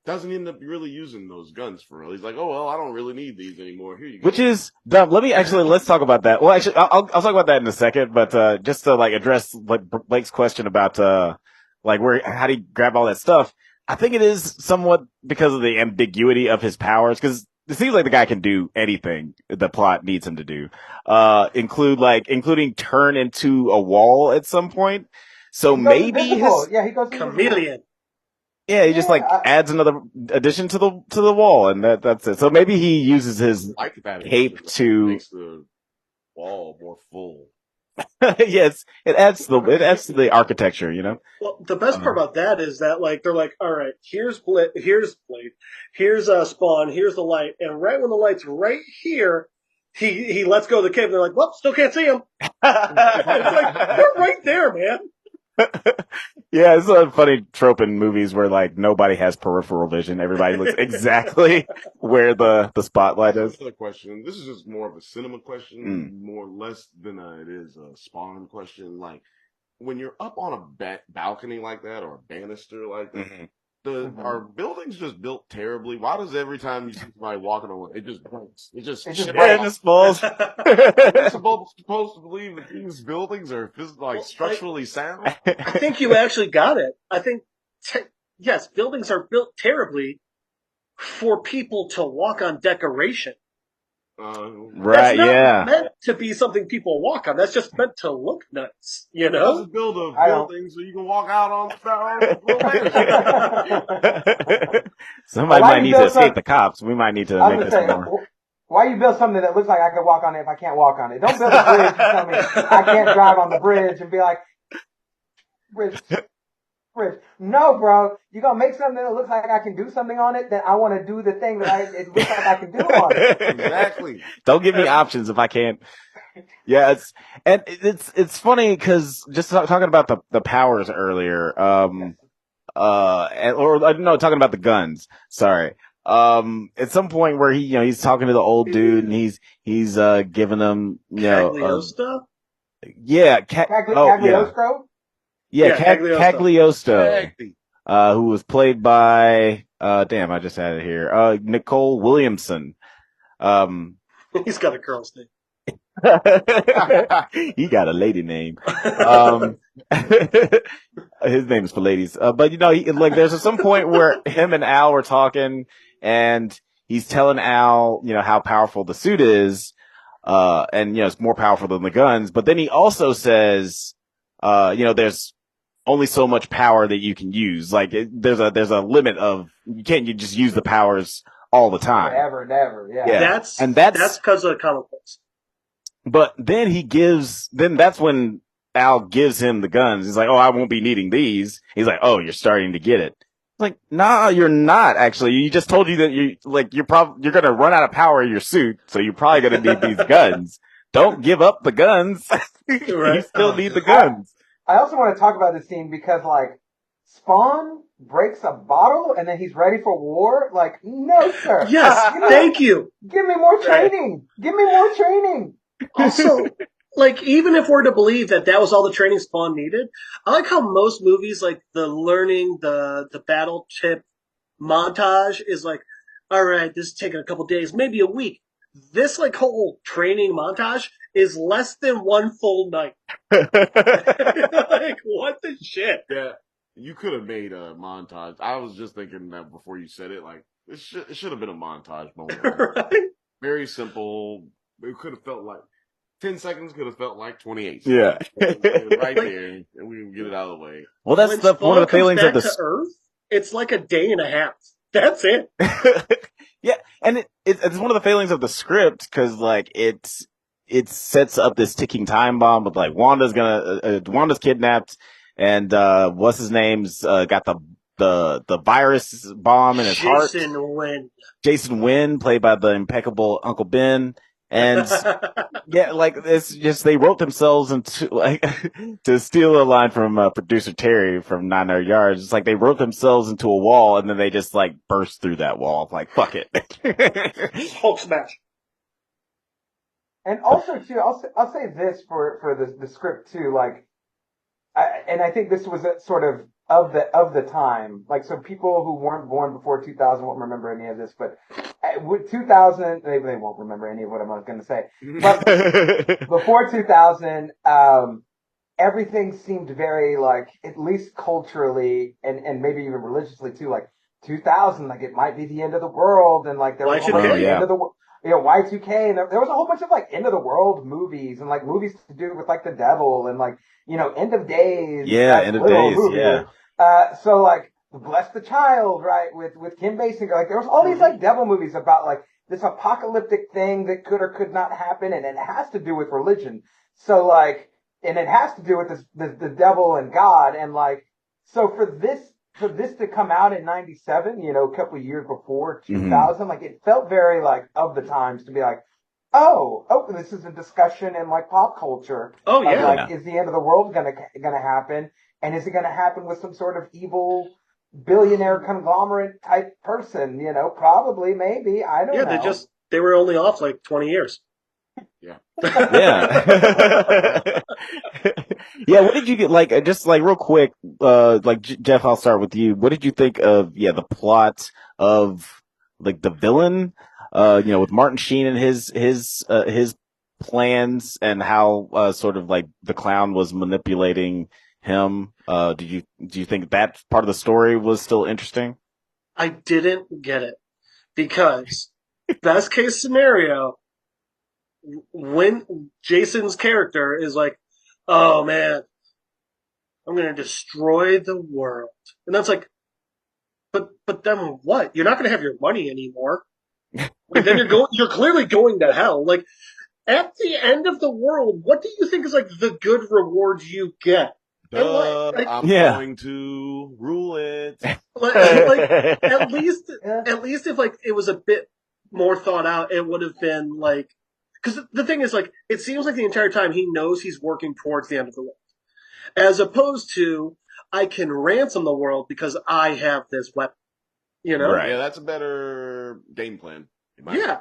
doesn't end up really using those guns for real. He's like, oh, well, I don't really need these anymore. Here you go. Which is dumb. Let's talk about that. Well, actually, I'll talk about that in a second, but, just to like address like Blake's question about, like how do you grab all that stuff? I think it is somewhat because of the ambiguity of his powers, because it seems like the guy can do anything the plot needs him to do. Including turn into a wall at some point. So maybe he goes chameleon. Yeah, he just adds another addition to the wall, and that's it. So maybe he uses his cape to makes the wall more full. Yes, it adds to the architecture, Well, the best part about that is that like they're like, all right, here's Blade, here's Spawn, here's the light, and right when the light's right here, he lets go of the cape, and they're like, well, still can't see him. It's like, they're right there, man. Yeah, it's a funny trope in movies where like nobody has peripheral vision. Everybody looks exactly where the spotlight is. Another question. This is just more of a cinema question, more less than it is a Spawn question. Like when you're up on a balcony like that or a banister like that, are buildings just built terribly? Why does every time you see somebody walking on it just breaks? It just falls. You're supposed to believe that these buildings are structurally sound? I think you actually got it. I think, yes, buildings are built terribly for people to walk on decoration. Right, That's not yeah. meant to be something people walk on. That's just meant to look nice, Let's build a building so you can walk out on the Somebody might need to escape the cops. We might need to make this more. Why you build something that looks like I could walk on it if I can't walk on it? Don't build a bridge and tell me I can't drive on the bridge and be like, bridge. No, bro. You're going to make something that looks like I can do something on it, then I want to do the thing that it looks like I can do on it. Exactly. Don't give me options if I can't. Yeah, it's funny because just talking about the powers earlier, talking about the guns. Sorry. At some point where he's talking to the old dude and he's giving him, Cagliostro? Cagliostro? Yeah, Cagliostro, who was played by, I just had it here, Nicole Williamson. He's got a girl's name. He got a lady name. His name is for ladies. But there's some point where him and Al were talking and he's telling Al, how powerful the suit is. And it's more powerful than the guns. But then he also says, there's only so much power that you can use. Like there's a limit of you can't just use the powers all the time. Never. Yeah. That's because of the comic books. But then that's when Al gives him the guns. He's like, oh, I won't be needing these. He's like, oh, you're starting to get it. Like, nah, you're not actually. You just told you that you're gonna run out of power in your suit, so you're probably gonna need these guns. Don't give up the guns. You Right? still Oh, need the God. guns. I also want to talk about this scene because, like, Spawn breaks a bottle and then he's ready for war. Like, no, sir. Yes, thank you. Give me more Right. training. Give me more training. Also, like, even if we're to believe that that was all the training Spawn needed, I like how most movies, like the learning, the battle tip montage is like, all right, this is taking a couple days, maybe a week. This like whole training montage is less than one full night. Like, what the shit? Yeah, you could have made a montage. I was just thinking that before you said it. Like, it should have been a montage moment. Right? Very simple. It could have felt like 10 seconds. Could have felt like 28 Yeah. seconds. Right Like, there, and we can get it out of the way. Well, that's when one of Spawn the comes failings back of to the. Earth, it's like a day and a half. That's it. Yeah, and it's one of the failings of the script because like it sets up this ticking time bomb with like Wanda's kidnapped and what's his name's got the virus bomb in his heart. Jason Wynn. Jason Wynn, played by the impeccable Uncle Ben, and yeah, like it's just they wrote themselves into like to steal a line from producer Terry from NineNerdYards. It's like they wrote themselves into a wall and then they just like burst through that wall. Like fuck it. Hulk smash. And also, too, I'll say this for the script too. Like, I think this was a sort of the time. Like, so people who weren't born before 2000 won't remember any of this, but with 2000, they won't remember any of what I'm going to say. But before 2000, everything seemed very like, at least culturally and maybe even religiously too, like 2000, like it might be the end of the world, and like there was a whole bunch of Y2K. end of the Y2K, and there was a whole bunch of like end of the world movies and like movies to do with like the devil and like end of days. Yeah, end of days. Movie. Yeah. So like Bless the Child, right, with Kim Basinger. Like there was all these like devil movies about like this apocalyptic thing that could or could not happen, and it has to do with religion. So like, and it has to do with the devil and God, and like, so for this to come out in 97, a couple of years before 2000, like it felt very like of the times to be like, oh, this is a discussion in like pop culture. Oh yeah. Like, is the end of the world gonna happen? And is it gonna happen with some sort of evil billionaire conglomerate type person? Probably, maybe, I don't know. Yeah, they were only off like 20 years. Yeah. Yeah. Yeah, what did you get, like, just like real quick, like Jeff, I'll start with you. What did you think of, the plot of like the villain, with Martin Sheen and his plans and how, sort of like the clown was manipulating him? Do you think that part of the story was still interesting? I didn't get it because best case scenario, when Jason's character is like, oh man, I'm going to destroy the world. And that's like, but then what? You're not going to have your money anymore. Like, then you're clearly going to hell. Like, at the end of the world, what do you think is like the good reward you get? I'm going to rule it. Like, at least if like it was a bit more thought out, it would have been like, because the thing is like, it seems like the entire time he knows he's working towards the end of the world, as opposed to I can ransom the world because I have this weapon. Right. Yeah, that's a better game plan. Yeah.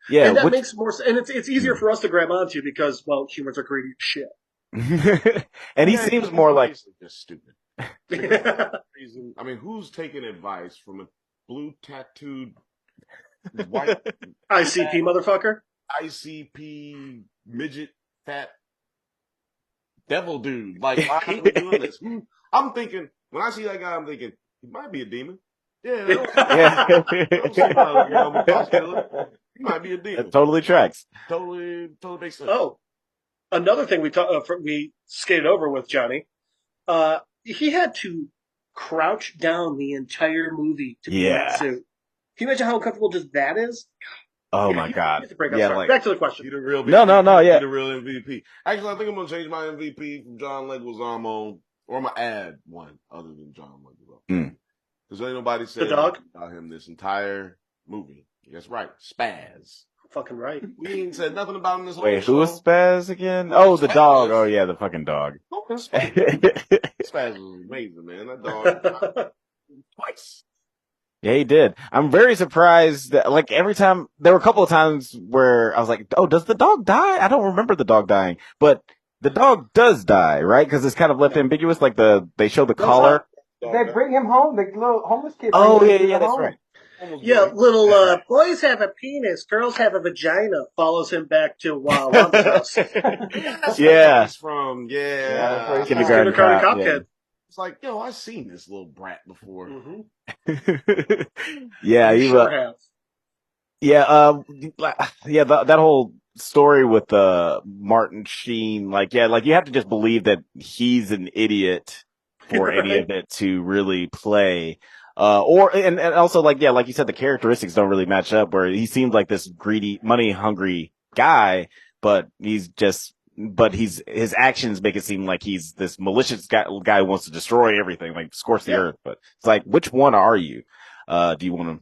Yeah, and that makes more sense. And it's easier for us to grab onto because, well, humans are greedy as shit. And he seems more like just stupid. I mean, who's taking advice from a blue tattooed white ICP motherfucker? ICP midget fat devil dude? Like, why are we doing this? I'm thinking, when I see that guy, I'm thinking, he might be a demon. Yeah. He might be a demon. That totally tracks. Totally makes sense. Oh, another thing we skated over with Johnny. He had to crouch down the entire movie to be in that suit. Can you imagine how uncomfortable just that is? Oh my God. Back to the question. You the real MVP. No, yeah. You the real MVP. Actually, I think I'm going to change my MVP from John Leguizamo, or I'm going to add one other than John Leguizamo. Because ain't nobody said dog? about him this entire movie. That's right, Spaz. Fucking right. We ain't said nothing about him this whole Wait, show. who was Spaz again? Oh, the Spaz. dog. Oh, yeah, the fucking dog. Spaz was amazing, man. That dog twice. Yeah, he did. I'm very surprised that, like, every time, there were a couple of times where I was like, oh, does the dog die? I don't remember the dog dying. But the dog does die, right? Because it's kind of left ambiguous, like they show the collar. They bring him home. The little homeless kid. Oh, brings him yeah, that's home. right. Yeah, little boys have a penis, girls have a vagina. Follows him back to Wanda's house. Yeah. He's from that's where he's Kindergarten Cop, yeah. Kid. It's like, yo, I've seen this little brat before. Yeah, You he sure have. yeah, that whole story with Martin Sheen, like you have to just believe that he's an idiot for any of it to really play. And also like you said, the characteristics don't really match up, where he seems like this greedy, money hungry guy, but his actions make it seem like he's this malicious guy who wants to destroy everything, like scorch the earth. But it's like, which one are you? Do you want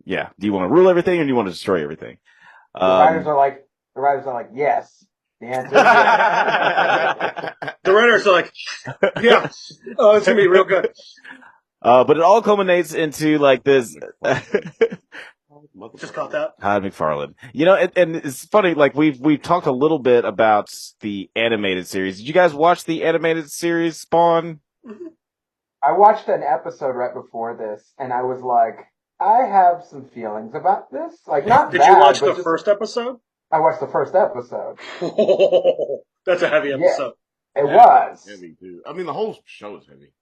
to rule everything, or do you want to destroy everything? The writers are like, yes. The answer is yes. The writers are like, yeah. Oh, it's gonna be real good. But it all culminates into like this. Just caught that. Todd McFarlane. You know, and it's funny, like we've talked a little bit about the animated series. Did you guys watch the animated series Spawn? I watched an episode right before this, and I was like, I have some feelings about this. Like, not Did bad, you watch but the just- first episode? I watched the first episode. That's a heavy episode. It was. Heavy, too. I mean, the whole show is heavy.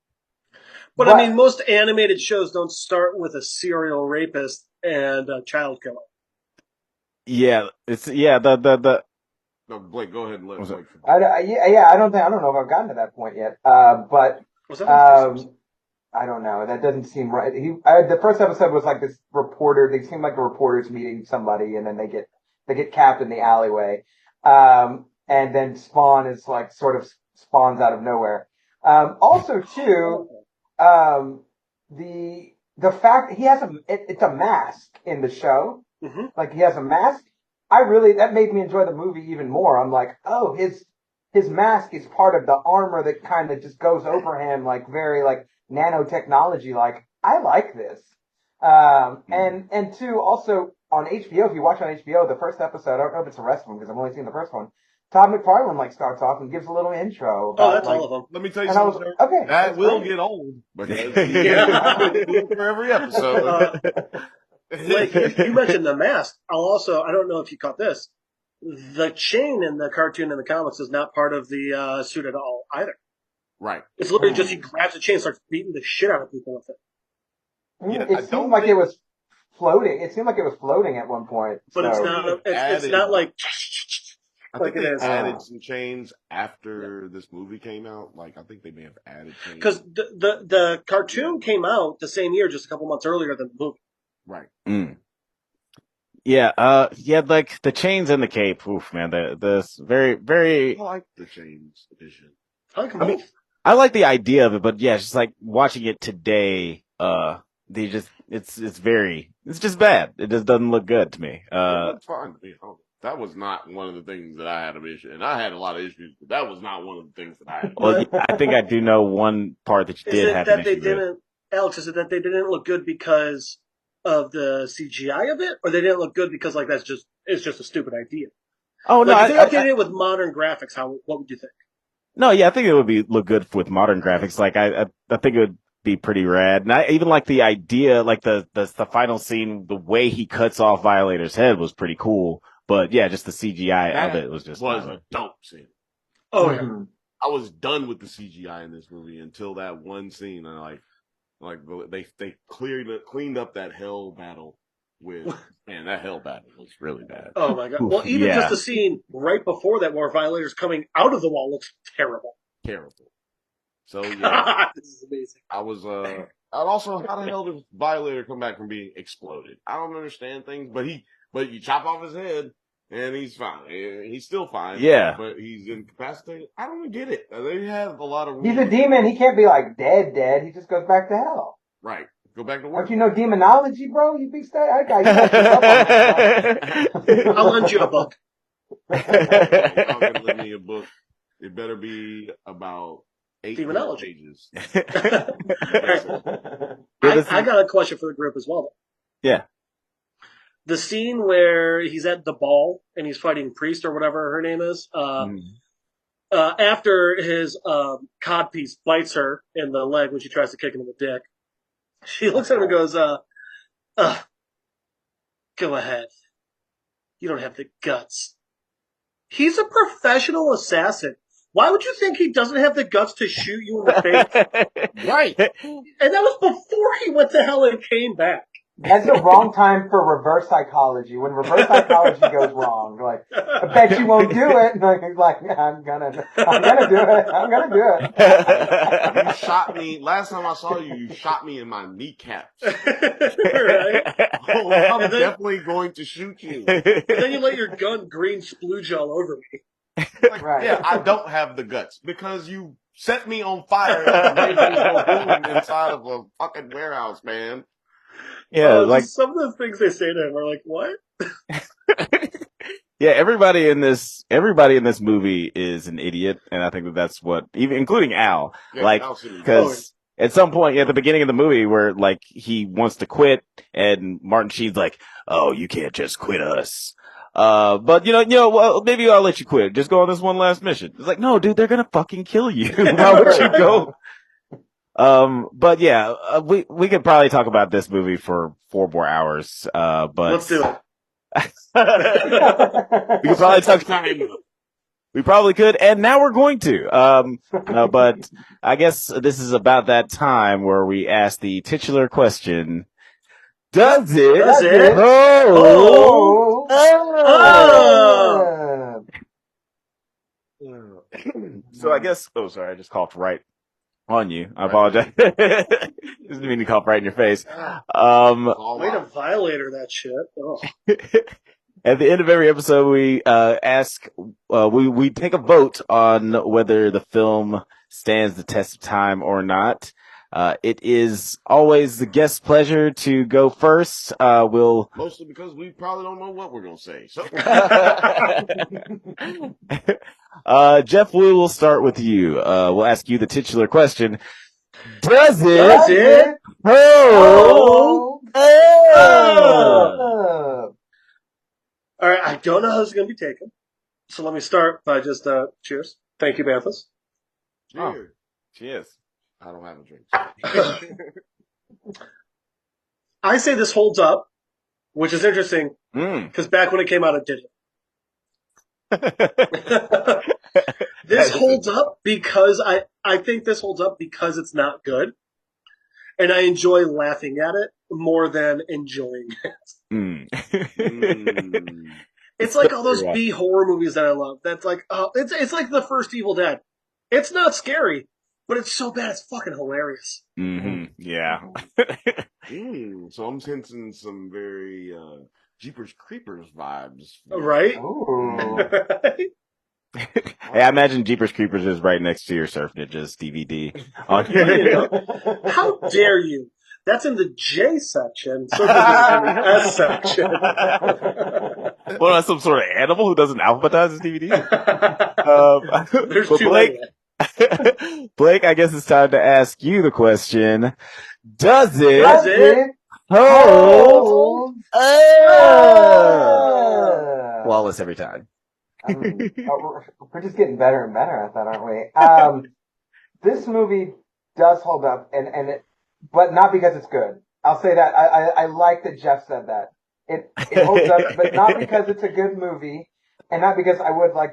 But I mean, most animated shows don't start with a serial rapist and a child killer. Yeah, the No, Blake, go ahead and let Blake. I don't know if I've gotten to that point yet. But Was that the first episode? I don't know. That doesn't seem right. The first episode was like this reporter. They seem like the reporter's meeting somebody, and then they get capped in the alleyway. And then Spawn is like sort of spawns out of nowhere. Also, too, the fact he has it's a mask in the show. Mm-hmm. Like, he has a mask. That made me enjoy the movie even more. I'm like, oh, his mask is part of the armor that kind of just goes over him, like very like nanotechnology. Like, I like this. And two, also on HBO, if you watch on HBO, the first episode, I don't know if it's the rest of them because I've only seen the first one. Todd McFarlane like starts off and gives a little intro. About, That's all of them. Let me tell you and I was something. okay. That will great. get old. Because for every episode. Blake, you mentioned the mask. I don't know if you caught this. The chain in the cartoon and the comics is not part of the suit at all either. Right. It's literally just he grabs the chain and starts beating the shit out of people with it. Yeah, it seemed like it was floating. It seemed like it was floating at one point. But so. it's not. It's not like. I think like they it is. added some chains after this movie came out. Like, I think they may have added chains. Because the cartoon came out the same year, just a couple months earlier than the movie. Right. Mm. Yeah, like the chains and the cape. Oof, man, this very, very. I like the chains edition. I like them both. I like the idea of it, but yeah, it's just like watching it today. It's just bad. It just doesn't look good to me. That's fine to me. That was not one of the things that I had an issue, and I had a lot of issues, but that was not one of the things that I had. Well, I think I do know one part that you did have an issue with. Alex, is it that they didn't look good because of the CGI of it, or they didn't look good because like it's just a stupid idea? Oh no, if they updated it with modern graphics, what would you think? No, yeah, I think it would look good with modern graphics. Like I think it would be pretty rad. And I even like the idea, like the final scene, the way he cuts off Violator's head was pretty cool. But yeah, just the CGI of it was just a dope scene. Oh yeah. I was done with the CGI in this movie until that one scene. And they cleaned up that hell battle with man. That hell battle was really bad. Oh my god. Well, even just the scene right before that where Violator's coming out of the wall looks terrible. Terrible. So yeah, this is amazing. I was and also, how the hell did Violator come back from being exploded? I don't understand things, but you chop off his head and he's fine. He's still fine. Yeah, but he's incapacitated. I don't get it. They have a lot of. He's a demon. He can't be like dead. He just goes back to hell. Right. Go back to work. Don't you know demonology, bro? You big stud. I got you. I'll lend you a book. I'll get lend me a book. It better be about 8 Demonology. pages. I got a question for the group as well. Yeah. The scene where he's at the ball and he's fighting Priest or whatever her name is. After his codpiece bites her in the leg when she tries to kick him in the dick, she looks at him and goes, go ahead. You don't have the guts. He's a professional assassin. Why would you think he doesn't have the guts to shoot you in the face? Right. And that was before he went to hell and came back. That's the wrong time for reverse psychology. When reverse psychology goes wrong, like, I bet you won't do it. And he's like, I'm gonna do it. You shot me, last time I saw you, you shot me in my kneecaps. Right? Oh, I'm definitely going to shoot you. And then you let your gun green splooge all over me. Like, yeah, I don't have the guts because you set me on fire and made me go boom inside of a fucking warehouse, man. Yeah, like some of the things they say to him are like, what? yeah, everybody in this movie is an idiot, and I think that's what, even including Al, Yeah, because at some point at the beginning of the movie where like he wants to quit, and Martin Sheen's like, "Oh, you can't just quit us." But well, maybe I'll let you quit. Just go on this one last mission. It's like, no, dude, they're gonna fucking kill you. Why would you go? But yeah, we could probably talk about this movie for 4 more hours. But let's do it. We could probably talk. We probably could, and now we're going to. But I guess this is about that time where we ask the titular question: Does it? So I guess. Oh, sorry, I just coughed right on you. I apologize. Didn't mean to cough right in your face. Way to violate her, that shit. Oh. At the end of every episode, we ask, we take a vote on whether the film stands the test of time or not. It is always the guest's pleasure to go first. Mostly because we probably don't know what we're going to say. So. Jeff, we will start with you. We'll ask you the titular question. Does it hold? All right, I don't know how this is going to be taken. So let me start by just, cheers. Thank you, Banthas. Cheers. Oh, cheers. I don't have a drink. I say this holds up, which is interesting, because back when it came out, it didn't. This holds up because I think this holds up because it's not good. And I enjoy laughing at it more than enjoying it. It's like all those B horror movies that I love. That's like, it's like the first Evil Dead. It's not scary, but it's so bad it's fucking hilarious. Mm-hmm. Yeah. So I'm sensing some very Jeepers Creepers vibes. Right? Hey, I imagine Jeepers Creepers is right next to your Surf Ninjas DVD. How dare you? That's in the J section. Surf Ninjas is in the S section. Well, that's some sort of animal who doesn't alphabetize his DVD. There's but two Blake, I guess it's time to ask you the question. Does it hold? Flawless every time. We're just getting better and better at that, aren't we? This movie does hold up, but not because it's good. I'll say that. I like that Jeff said that. It holds up, but not because it's a good movie, and not because I would I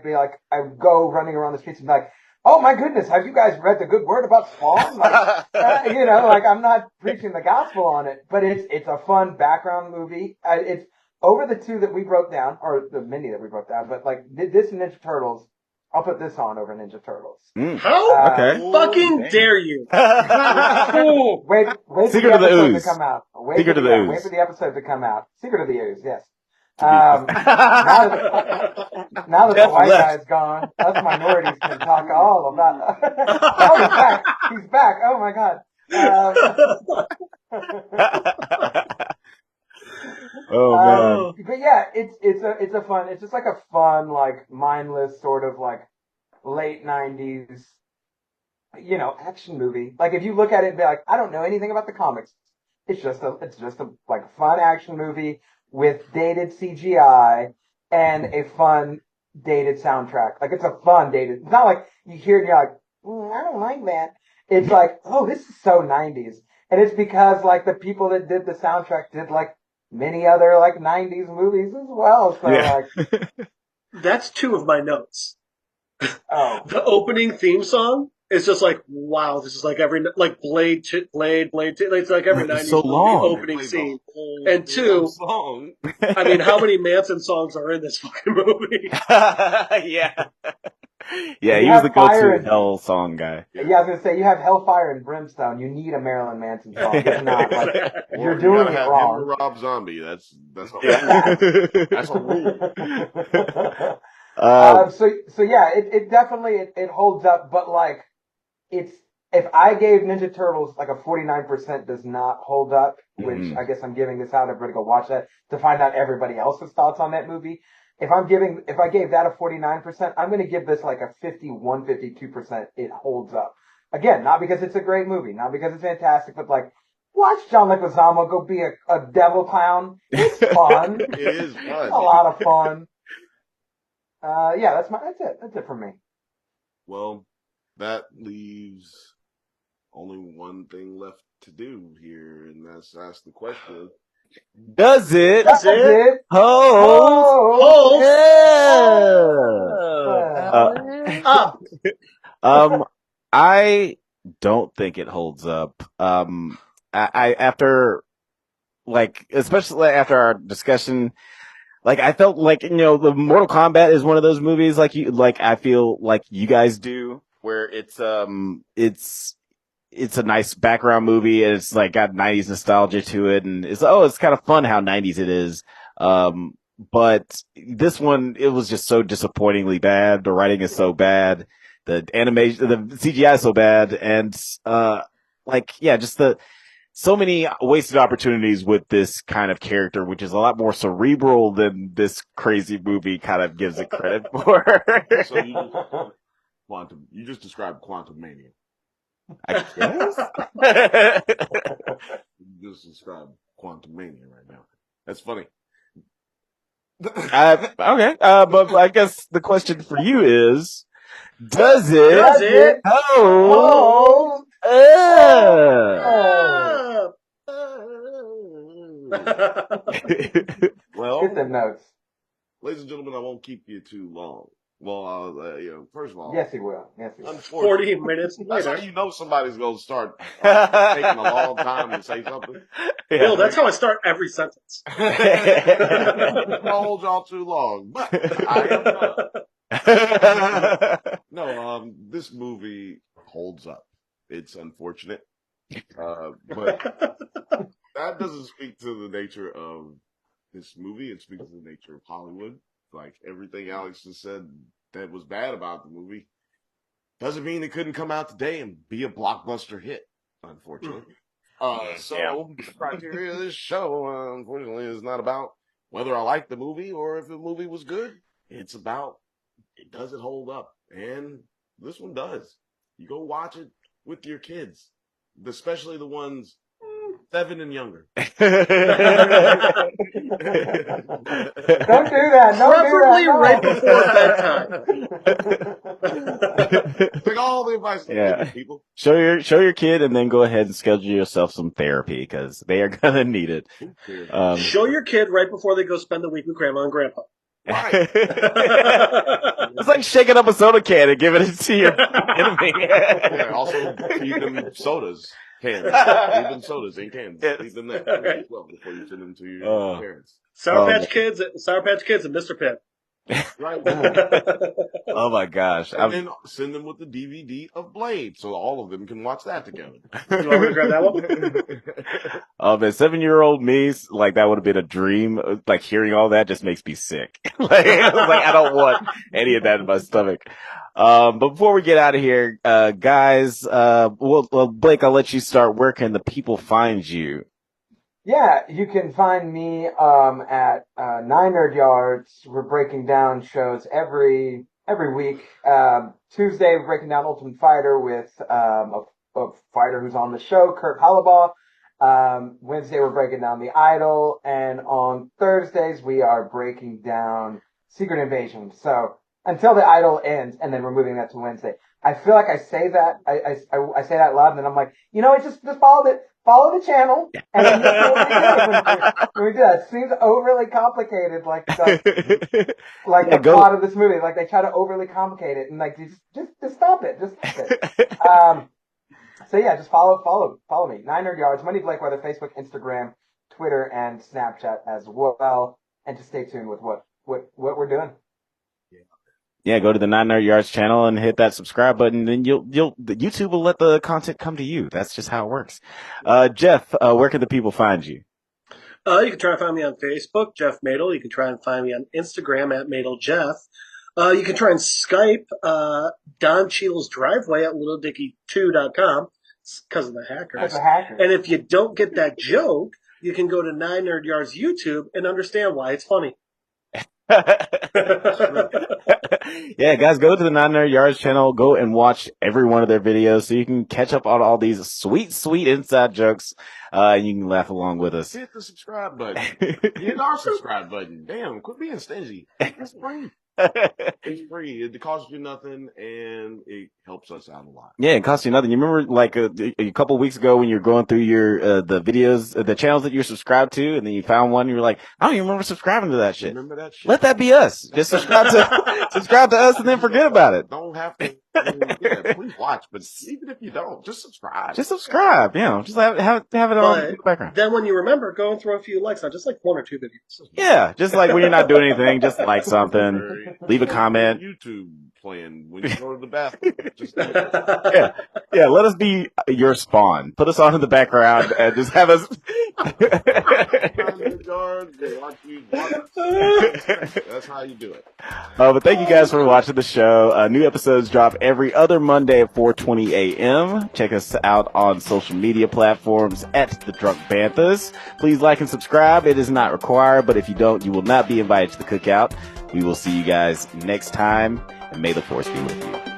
would go running around the streets and be like, oh my goodness, have you guys read the good word about Spawn? I'm not preaching the gospel on it, but it's a fun background movie. It's over the two that we broke down, or the many that we broke down, but this and Ninja Turtles, I'll put this on over Ninja Turtles. How fucking dare you? Wait Secret for the of the episode Ooze. to come out. Secret of the Ooze. Wait for the episode to come out. Secret of the Ooze, yes. Now Now that the white guy's gone, us minorities can talk all about. Oh, he's back! He's back! Oh my god! Oh man. But yeah, it's just like a fun, like mindless sort of like late 90s, action movie. Like if you look at it and be like, I don't know anything about the comics. It's just a like fun action movie with dated CGI and a fun dated soundtrack. Like it's a fun dated. It's not like you hear it and you're like, I don't like that. It's like, oh, this is so 90s. And it's because like the people that did the soundtrack did like many other like 90s movies as well. So like, That's two of my notes. oh, The opening theme song is just like, wow, this is like every, like Blade, Blade, it's like every 90s so movie long. opening scene. And two, song. I mean, how many Manson songs are in this fucking movie? Yeah. Yeah, he You was have the fire go-to and- hell song guy. yeah, I was gonna say you have Hellfire and Brimstone. You need a Marilyn Manson song. If not, like Or you're you doing gotta it have wrong. him or Rob Zombie. That's a Yeah. that's a rule. So yeah, it definitely it holds up, but like it's if I gave Ninja Turtles like a 49% does not hold up, which Mhm. I guess I'm giving this out. Everybody go watch that to find out everybody else's thoughts on that movie. If I gave that a 49%, I'm going to give this like a 51, 52%. It holds up. Again, not because it's a great movie, not because it's fantastic, but like, watch John Leguizamo go be a devil clown. It's fun. It is fun. It's a lot of fun. Yeah, that's it. That's it for me. Well, that leaves only one thing left to do here, and that's ask the question. Does it That's it. hold? Oh, I don't think it holds up. I after like, especially after our discussion, like I felt like, the Mortal Kombat is one of those movies I feel like you guys do, where it's a nice background movie and it's like got 90s nostalgia to it, and it's kind of fun how 90s it is. But this one, it was just so disappointingly bad. The writing is so bad. The animation, the CGI is so bad. And, just so many wasted opportunities with this kind of character, which is a lot more cerebral than this crazy movie kind of gives it credit for. So you just described Quantum Mania. I guess. You just described Quantum Mania right now. That's funny. Okay. But I guess the question for you is, does it hold? Well, Hit the notes. ladies and gentlemen, I won't keep you too long. Well, first of all, Yes, he will. Yes, he will. 40 minutes That's later. how you know somebody's going to start taking a long time to say something. Bill, that's how I start every sentence. I'll hold y'all too long, but I am done. No, this movie holds up. It's unfortunate, but that doesn't speak to the nature of this movie. It speaks to the nature of Hollywood. Like everything Alex just said that was bad about the movie doesn't mean it couldn't come out today and be a blockbuster hit, unfortunately. So the criteria of this show, unfortunately, is not about whether I like the movie or if the movie was good. It's about, does it hold up? And this one does. You go watch it with your kids, especially the ones 7 and younger. Don't do that. Preferably No. right before bedtime. Take all the advice you give people. Show your kid and then go ahead and schedule yourself some therapy because they are gonna need it. Show your kid right before they go spend the week with grandma and grandpa. Right. It's like shaking up a soda can and giving it to your enemy. Yeah, also feed them sodas. Cans. Feed them sodas in cans. Yes. Leave them there as well before you send them to your parents. Sour Patch Kids and Mr. Pibb. Right. Oh my gosh. And then send them with the DVD of Blade so all of them can watch that together. You want me to grab that one? Oh man, 7-year-old me, like that would have been a dream. Like hearing all that just makes me sick. I was like, I don't want any of that in my stomach. But before we get out of here, guys, well, Blake, I'll let you start. Where can the people find you? Yeah, you can find me at NineNerdYards. We're breaking down shows every week. Tuesday, we're breaking down Ultimate Fighter with a fighter who's on the show, Kurt Hollabaugh. Wednesday, we're breaking down The Idol. And on Thursdays, we are breaking down Secret Invasion. So until The Idol ends, and then we're moving that to Wednesday. I feel like I say that, I say that loud, and then I'm like, just follow the channel, and then you'll see what we do when we do that. It seems overly complicated, like the plot of this movie. Like they try to overly complicate it, and like just stop it, just stop it. So yeah, just follow me. 9NerdYards, Money Blake Weather, Facebook, Instagram, Twitter, and Snapchat as well, and just stay tuned with what we're doing. Yeah, go to the NineNerdYards channel and hit that subscribe button, and YouTube will let the content come to you. That's just how it works. Jeff, where can the people find you? You can try and find me on Facebook, Jeff Madel. You can try and find me on Instagram at MadelJeff. You can try and Skype Don Cheadle's driveway at LittleDicky2.com. It's because of the hackers. That's a hacker. And if you don't get that joke, you can go to 9NerdYards YouTube and understand why it's funny. Yeah, guys, go to the NineNerdYards channel. Go and watch every one of their videos so you can catch up on all these sweet inside jokes. And you can laugh along with us. Hit the subscribe button. Hit our subscribe button. Damn, quit being stingy. It's free. It's free. It costs you nothing, and it helps us out a lot. Yeah, it costs you nothing. You remember, like a couple of weeks ago when you were going through your the videos, the channels that you're subscribed to, and then you found one, and you were like, I don't even remember subscribing to that shit. Remember that shit? Let that be us. Just subscribe to us, and then forget about it. Don't have to. Yeah, please watch, but even if you don't, just subscribe. Just subscribe. Just have it on in the background. Then when you remember, go and throw a few likes on just like one or two videos. Yeah, just like when you're not doing anything, just like something, leave a comment. YouTube playing when you go to the bathroom. Just yeah. Let us be your spawn. Put us on in the background and just have us. That's how you do it. But thank you guys for watching the show. New episodes drop every other Monday at 4:20 a.m. Check us out on social media platforms at The Drunk Banthas. Please like and subscribe. It is not required, but if you don't, you will not be invited to the cookout. We will see you guys next time, and may the force be with you.